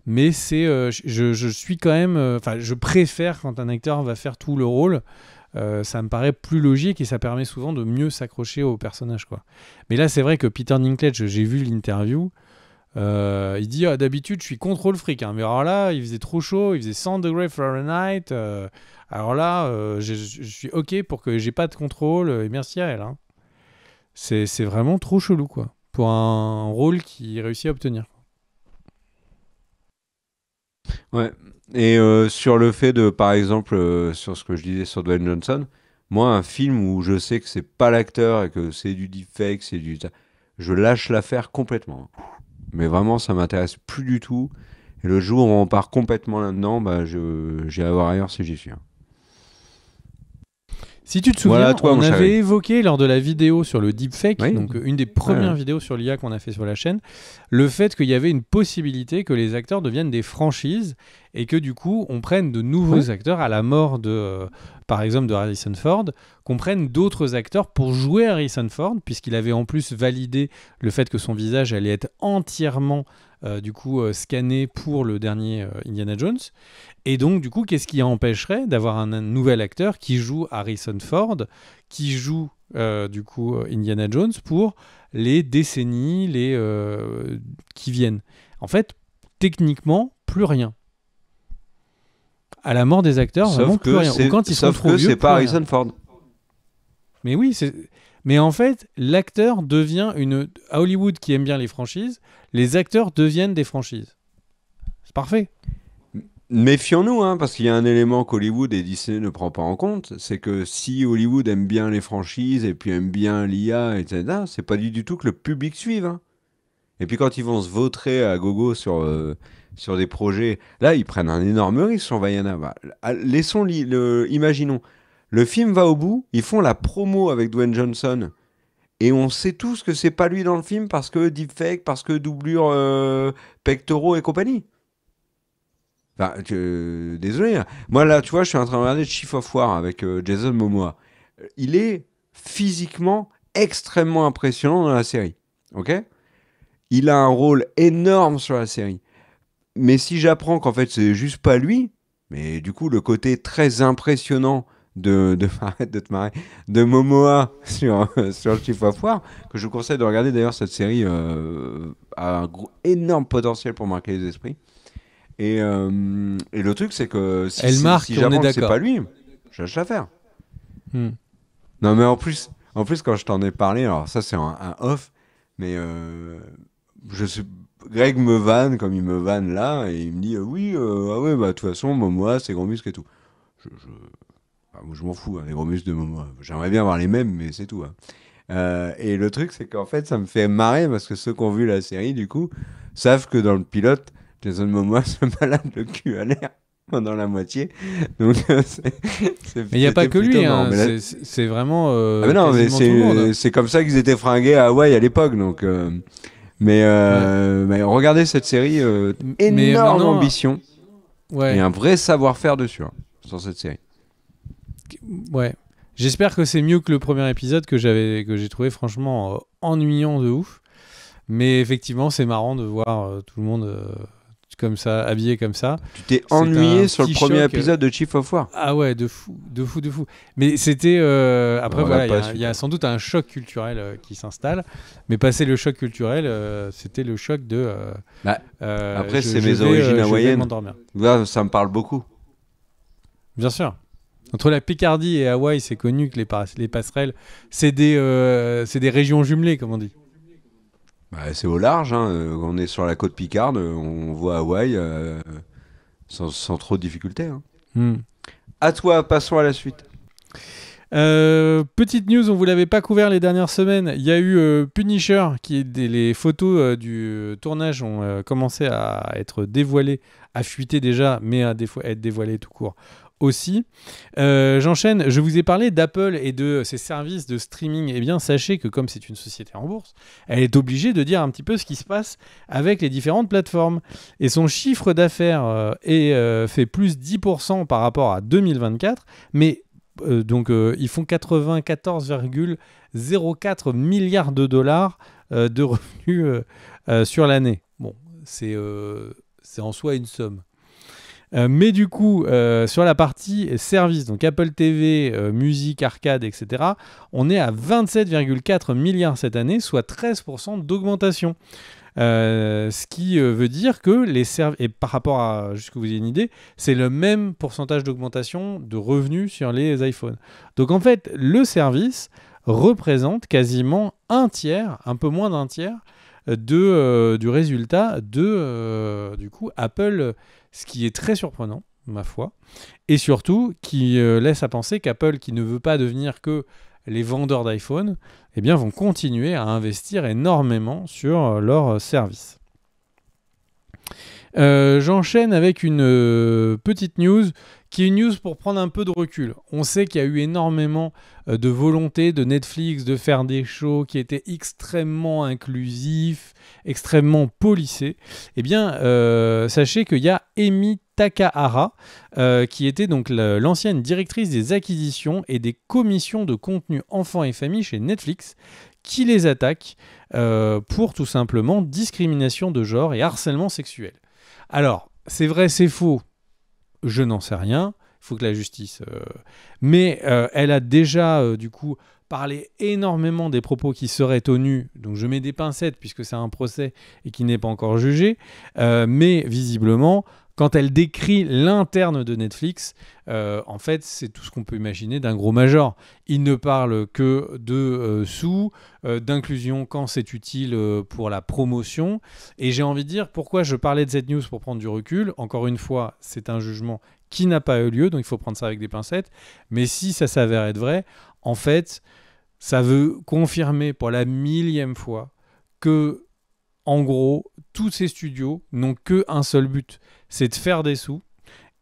Mais je suis quand même, je préfère quand un acteur va faire tout le rôle. Ça me paraît plus logique et ça permet souvent de mieux s'accrocher au personnage, quoi. Mais là, c'est vrai que Peter Dinklage, j'ai vu l'interview, il dit d'habitude je suis contrôle fric, hein, mais alors là il faisait trop chaud, il faisait 100 degrés Fahrenheit, alors là je suis ok pour que j'ai pas de contrôle, et merci à elle, hein. C'est vraiment trop chelou, quoi, pour un rôle qu'il réussit à obtenir. Ouais, et sur le fait de, par exemple, sur ce que je disais sur Dwayne Johnson, moi, un film où je sais que c'est pas l'acteur et que c'est du deepfake, je lâche l'affaire complètement. Mais vraiment, ça m'intéresse plus du tout. Et le jour où on part complètement là-dedans, j'irai voir ailleurs si j'y suis. Si tu te souviens, on avait évoqué lors de la vidéo sur le deepfake, donc une des premières vidéos sur l'IA qu'on a fait sur la chaîne, le fait qu'il y avait une possibilité que les acteurs deviennent des franchises et que du coup on prenne de nouveaux acteurs à la mort par exemple de Harrison Ford, qu'on prenne d'autres acteurs pour jouer Harrison Ford, puisqu'il avait en plus validé le fait que son visage allait être entièrement scanné pour le dernier Indiana Jones. Et donc, du coup, qu'est-ce qui empêcherait d'avoir un nouvel acteur qui joue Harrison Ford, qui joue Indiana Jones pour les décennies qui viennent? En fait, techniquement, plus rien. À la mort des acteurs, vraiment plus rien. Ou quand ils sont trop vieux, c'est pas Harrison Ford. Mais oui, mais en fait, l'acteur devient à Hollywood, qui aime bien les franchises, les acteurs deviennent des franchises. C'est parfait. Méfions-nous, hein, parce qu'il y a un élément qu'Hollywood et Disney ne prend pas en compte, c'est que si Hollywood aime bien les franchises et puis aime bien l'IA, etc., c'est pas du tout que le public suive. Hein. Et puis quand ils vont se vautrer à gogo sur des projets, là ils prennent un énorme risque sur Vaiana. Imaginons, le film va au bout, ils font la promo avec Dwayne Johnson, et on sait tous que c'est pas lui dans le film parce que deepfake, parce que doublure pectoraux et compagnie. Enfin, désolé. Moi, là, tu vois, je suis en train de regarder Chief of War avec Jason Momoa. Il est physiquement extrêmement impressionnant dans la série. Ok ? Il a un rôle énorme sur la série. Mais si j'apprends qu'en fait, c'est juste pas lui, mais du coup, le côté très impressionnant de Momoa sur Chief of War, que je vous conseille de regarder d'ailleurs, cette série a un énorme potentiel pour marquer les esprits. Et le truc, c'est que si j'apprends que c'est pas lui, je lâche l'affaire. Non, mais en plus, quand je t'en ai parlé, alors ça, c'est un off, mais Greg me vanne comme il me vanne là, et il me dit de toute façon, Momoa, c'est gros muscles et tout. Je m'en fous, hein, les gros muscles de Momoa. J'aimerais bien avoir les mêmes, mais c'est tout. Hein. Et le truc, c'est qu'en fait, ça me fait marrer parce que ceux qui ont vu la série, du coup, savent que dans le pilote, Jason Momoa se balade le cul à l'air pendant la moitié. Donc, mais il n'y a pas que lui, hein. C'est vraiment. Mais non, mais c'est comme ça qu'ils étaient fringués à Hawaï à l'époque. Donc, mais regardez cette série, énorme ambition et un vrai savoir-faire dessus, hein, sur cette série. Ouais. J'espère que c'est mieux que le premier épisode que j'ai trouvé franchement ennuyant de ouf. Mais effectivement, c'est marrant de voir tout le monde comme ça, habillé comme ça. Tu t'es ennuyé sur le premier épisode de Chief of War? Ah ouais, de fou. Mais c'était... après, voilà, il y a sans doute un choc culturel qui s'installe. Mais passer le choc culturel, c'était le choc de... après, c'est mes origines hawaïennes. Là, ça me parle beaucoup. Bien sûr. Entre la Picardie et Hawaï, c'est connu que les passerelles, c'est des régions jumelées, comme on dit. C'est au large, hein. On est sur la côte Picarde, on voit Hawaï sans trop de difficultés. Hein. À toi, passons à la suite. Petite news, on vous l'avait pas couvert les dernières semaines. Il y a eu Punisher, les photos du tournage ont commencé à être dévoilées, à fuiter déjà, mais à être dévoilées tout court aussi. J'enchaîne, je vous ai parlé d'Apple et de ses services de streaming. Eh bien, sachez que comme c'est une société en bourse, elle est obligée de dire un petit peu ce qui se passe avec les différentes plateformes. Et son chiffre d'affaires fait plus 10% par rapport à 2024, mais donc ils font 94,04 milliards de dollars de revenus sur l'année. Bon, c'est en soi une somme. Mais du coup, sur la partie service, donc Apple TV, musique, arcade, etc., on est à 27,4 milliards cette année, soit 13% d'augmentation. Ce qui veut dire que et par rapport à, juste que vous ayez une idée, c'est le même pourcentage d'augmentation de revenus sur les iPhones. Donc en fait, le service représente quasiment un tiers, un peu moins d'un tiers, du résultat de du coup Apple, ce qui est très surprenant, ma foi, et surtout qui laisse à penser qu'Apple, qui ne veut pas devenir que les vendeurs d'iPhone, eh bien, vont continuer à investir énormément sur leur service. J'enchaîne avec une petite news qui est une news pour prendre un peu de recul. On sait qu'il y a eu énormément de volonté de Netflix de faire des shows qui étaient extrêmement inclusifs, extrêmement polissés. Eh bien, sachez qu'il y a Emi Takahara, qui était donc l'ancienne directrice des acquisitions et des commissions de contenu enfants et familles chez Netflix, qui les attaque pour tout simplement discrimination de genre et harcèlement sexuel. Alors, c'est vrai, c'est faux, je n'en sais rien, il faut que la justice... Mais elle a déjà, du coup, parlé énormément des propos qui seraient tenus, donc je mets des pincettes puisque c'est un procès et qui n'est pas encore jugé, mais visiblement... Quand elle décrit l'interne de Netflix, en fait, c'est tout ce qu'on peut imaginer d'un gros major. Il ne parle que de sous, d'inclusion quand c'est utile pour la promotion. Et j'ai envie de dire, pourquoi je parlais de cette news pour prendre du recul. Encore une fois, c'est un jugement qui n'a pas eu lieu, donc il faut prendre ça avec des pincettes. Mais si ça s'avère être vrai, en fait, ça veut confirmer pour la 1000e fois que, en gros, tous ces studios n'ont qu'un seul but, c'est de faire des sous.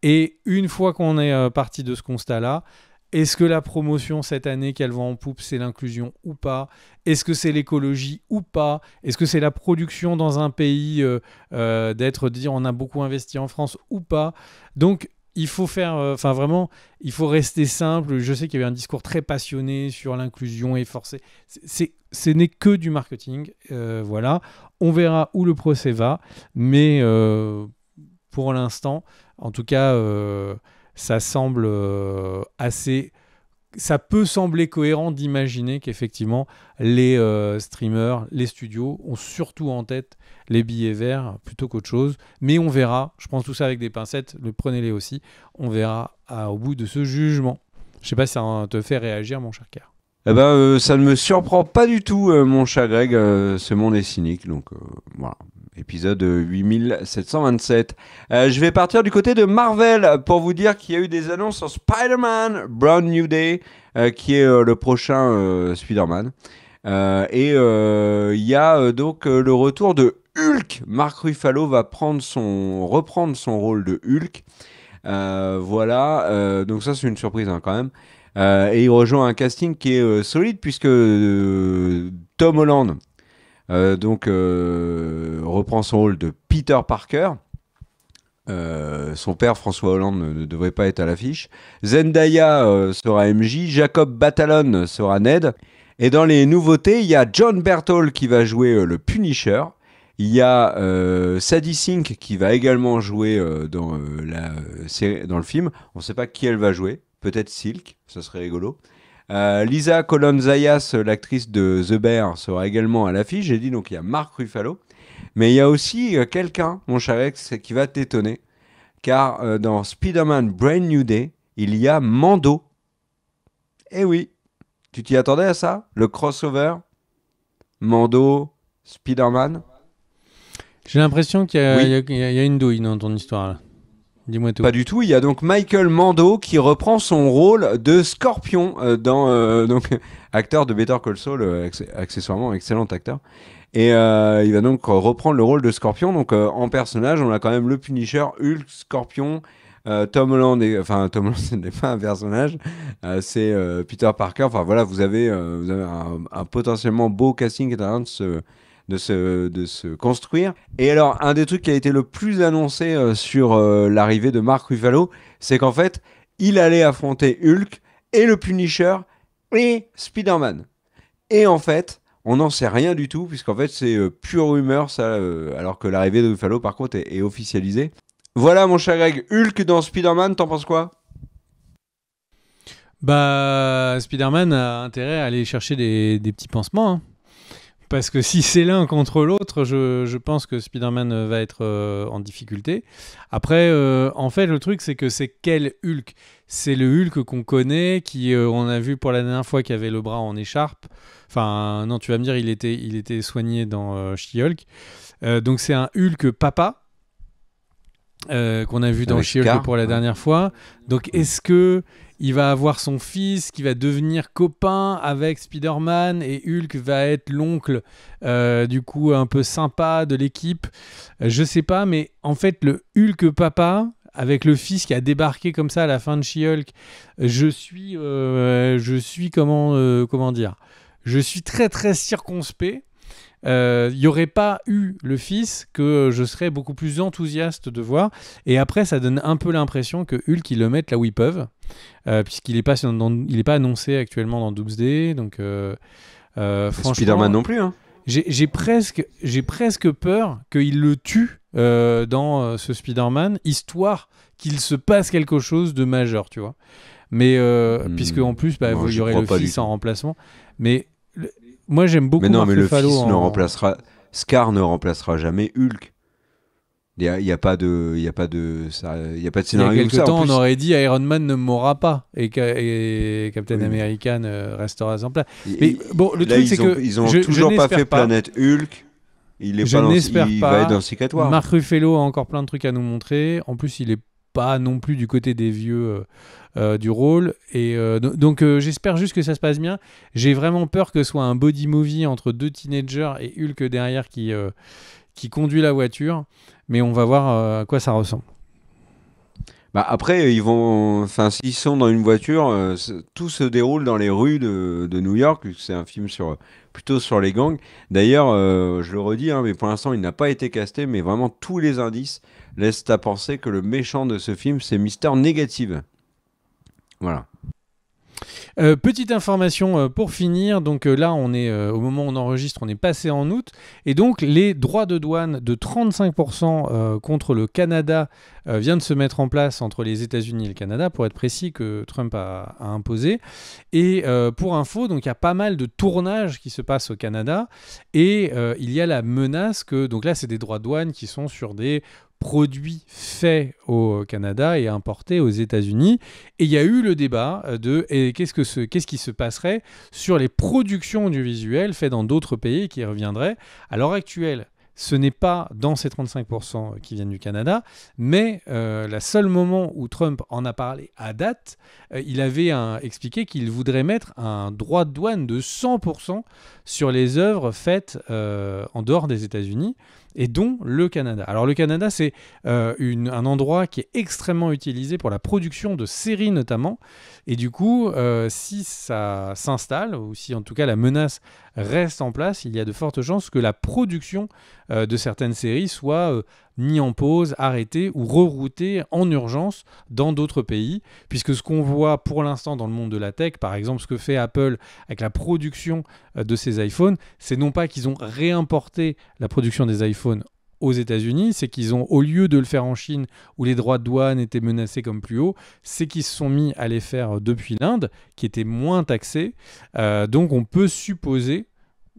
Et une fois qu'on est parti de ce constat-là, est-ce que la promotion cette année qu'elle vend en poupe, c'est l'inclusion ou pas? Est-ce que c'est l'écologie ou pas? Est-ce que c'est la production dans un pays de dire on a beaucoup investi en France ou pas? Donc, il faut faire, vraiment, il faut rester simple. Je sais qu'il y avait un discours très passionné sur l'inclusion et forcé. Ce n'est que du marketing. Voilà. On verra où le procès va. Mais pour l'instant, en tout cas, ça semble assez... Ça peut sembler cohérent d'imaginer qu'effectivement, les streamers, les studios ont surtout en tête les billets verts plutôt qu'autre chose. Mais on verra, je prends tout ça avec des pincettes, prenez-les aussi, on verra au bout de ce jugement. Je ne sais pas si ça te fait réagir, mon cher Kerr. Eh ben, ça ne me surprend pas du tout, mon cher Greg, ce monde est cynique, donc voilà. Épisode 8727. Je vais partir du côté de Marvel pour vous dire qu'il y a eu des annonces sur Spider-Man Brand New Day, qui est le prochain Spider-Man. Et il y a donc le retour de Hulk. Mark Ruffalo va reprendre son rôle de Hulk. Voilà, donc ça c'est une surprise quand même. Et il rejoint un casting qui est solide puisque Tom Holland reprend son rôle de Peter Parker. Son père, François Hollande, ne devrait pas être à l'affiche. Zendaya sera MJ, Jacob Batalon sera Ned. Et dans les nouveautés, il y a John Berthold qui va jouer le Punisher. Il y a Sadie Sink qui va également jouer dans le film. On ne sait pas qui elle va jouer. Peut-être Silk, ça serait rigolo. Lisa Colon-Zayas, l'actrice de The Bear, sera également à l'affiche. J'ai dit donc il y a Mark Ruffalo. Mais il y a aussi quelqu'un, mon cher Alex, qui va t'étonner. Car dans Spider-Man Brand New Day, il y a Mando. Eh oui, tu t'y attendais à ça? Le crossover Mando, Spider-Man? J'ai l'impression qu'il y a, Oui. il y a une douille dans ton histoire là. Dis-moi tout. Pas du tout, il y a donc Michael Mando qui reprend son rôle de Scorpion donc acteur de Better Call Saul, accessoirement excellent acteur. Et il va donc reprendre le rôle de Scorpion. Donc en personnage, on a quand même le Punisher, Hulk, Scorpion, Tom Holland. Tom Holland, ce n'est pas un personnage, c'est Peter Parker. Enfin voilà, vous avez un potentiellement beau casting qui est en train de se construire. Et alors, un des trucs qui a été le plus annoncé sur l'arrivée de Mark Ruffalo, c'est qu'en fait, il allait affronter Hulk et le Punisher et Spider-Man. Et en fait, on n'en sait rien du tout, puisqu'en fait, c'est pure rumeur, ça, alors que l'arrivée de Ruffalo, par contre, est officialisée. Voilà, mon cher Greg, Hulk dans Spider-Man, t'en penses quoi? Bah, Spider-Man a intérêt à aller chercher des petits pansements, hein. Parce que si c'est l'un contre l'autre, je pense que Spider-Man va être en difficulté. Après, en fait, le truc, c'est que c'est quel Hulk? C'est le Hulk qu'on connaît, qui on a vu pour la dernière fois, qui avait le bras en écharpe. Enfin, non, tu vas me dire, il était soigné dans She-Hulk. Donc c'est un Hulk papa qu'on a vu dans Avec She-Hulk Scar, pour la ouais. dernière fois. Donc est-ce que il va avoir son fils qui va devenir copain avec Spider-Man et Hulk va être l'oncle du coup un peu sympa de l'équipe? Je sais pas, mais en fait le Hulk papa avec le fils qui a débarqué comme ça à la fin de She-Hulk, je suis comment dire, je suis très très circonspect. Il n'y aurait pas eu le fils que je serais beaucoup plus enthousiaste de voir. Et après, ça donne un peu l'impression que Hulk, ils le mettent là où ils peuvent, puisqu'il n'est pas, il est pas annoncé actuellement dans Doomsday. Donc, franchement, Spider-Man non plus, hein. j'ai presque peur qu'il le tue dans ce Spider-Man, histoire qu'il se passe quelque chose de majeur, tu vois. Mais puisque en plus, bah, Non, il j'y y aurait crois le pas du fils tout. en remplacement. Mais moi, j'aime beaucoup Mais non, Mark mais le Ruffalo fils ne en... remplacera... Scar ne remplacera jamais Hulk. Il y a pas de Il y a scénario où quelques ça. En temps, plus, on aurait dit Iron Man ne mourra pas et Captain Oui. America restera sans place. Mais bon, le là, truc, c'est que ils ont je toujours pas n'espère fait pas. Planète Hulk. Il est Je pas dans, n'espère il pas. va être dans Secret War. Mark Ruffalo a encore plein de trucs à nous montrer. En plus, il est pas non plus du côté des vieux du rôle. Et donc, j'espère juste que ça se passe bien. J'ai vraiment peur que ce soit un body movie entre deux teenagers et Hulk derrière qui conduit la voiture. Mais on va voir à quoi ça ressemble. Bah après, s'ils sont dans une voiture, tout se déroule dans les rues de New York. C'est un film plutôt sur les gangs. D'ailleurs, je le redis, hein, mais pour l'instant, il n'a pas été casté, mais vraiment tous les indices laissent à penser que le méchant de ce film, c'est Mister Négative. Voilà. Petite information pour finir, donc là on est au moment où on enregistre, on est passé en août, et donc les droits de douane de 35% contre le Canada viennent de se mettre en place entre les États-Unis et le Canada, pour être précis, que Trump a imposé. Et pour info, donc il y a pas mal de tournages qui se passent au Canada, et il y a la menace que, donc là c'est des droits de douane qui sont sur des produits faits au Canada et importés aux États-Unis. Et il y a eu le débat de qu'est-ce qui se passerait sur les productions du visuel faites dans d'autres pays qui reviendraient. À l'heure actuelle, ce n'est pas dans ces 35% qui viennent du Canada, mais le seul moment où Trump en a parlé à date, il avait expliqué qu'il voudrait mettre un droit de douane de 100% sur les œuvres faites en dehors des États-Unis, et dont le Canada. Alors le Canada, c'est un endroit qui est extrêmement utilisé pour la production de séries notamment, et du coup, si ça s'installe, ou si en tout cas la menace reste en place, il y a de fortes chances que la production de certaines séries soit mise en pause, arrêtée ou reroutée en urgence dans d'autres pays, puisque ce qu'on voit pour l'instant dans le monde de la tech, par exemple ce que fait Apple avec la production de ses iPhones, c'est non pas qu'ils ont réimporté la production des iPhones aux États-Unis, c'est qu'ils ont, au lieu de le faire en Chine où les droits de douane étaient menacés comme plus haut, c'est qu'ils se sont mis à les faire depuis l'Inde, qui était moins taxée. Donc on peut supposer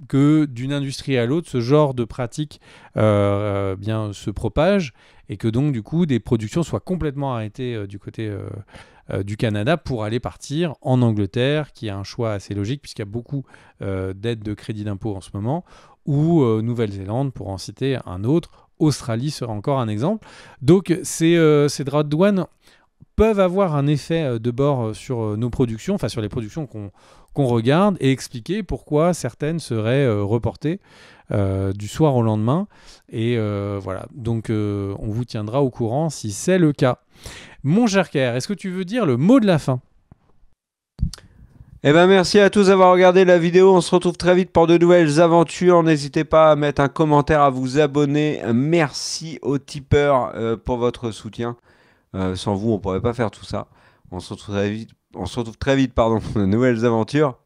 que d'une industrie à l'autre, ce genre de pratique bien se propage et que donc du coup des productions soient complètement arrêtées du côté du Canada pour aller partir en Angleterre, qui a un choix assez logique puisqu'il y a beaucoup d'aides de crédit d'impôt en ce moment, ou Nouvelle-Zélande pour en citer un autre. Australie serait encore un exemple. Donc ces droits de douane peuvent avoir un effet de bord sur nos productions, enfin sur les productions qu'on regarde, et expliquer pourquoi certaines seraient reportées du soir au lendemain. Et voilà, donc on vous tiendra au courant si c'est le cas. Mon cher Kerr, est-ce que tu veux dire le mot de la fin ? Eh ben merci à tous d'avoir regardé la vidéo. On se retrouve très vite pour de nouvelles aventures. N'hésitez pas à mettre un commentaire, à vous abonner. Merci aux tipeurs pour votre soutien. Sans vous, on ne pourrait pas faire tout ça. On se retrouve très vite, pour de nouvelles aventures.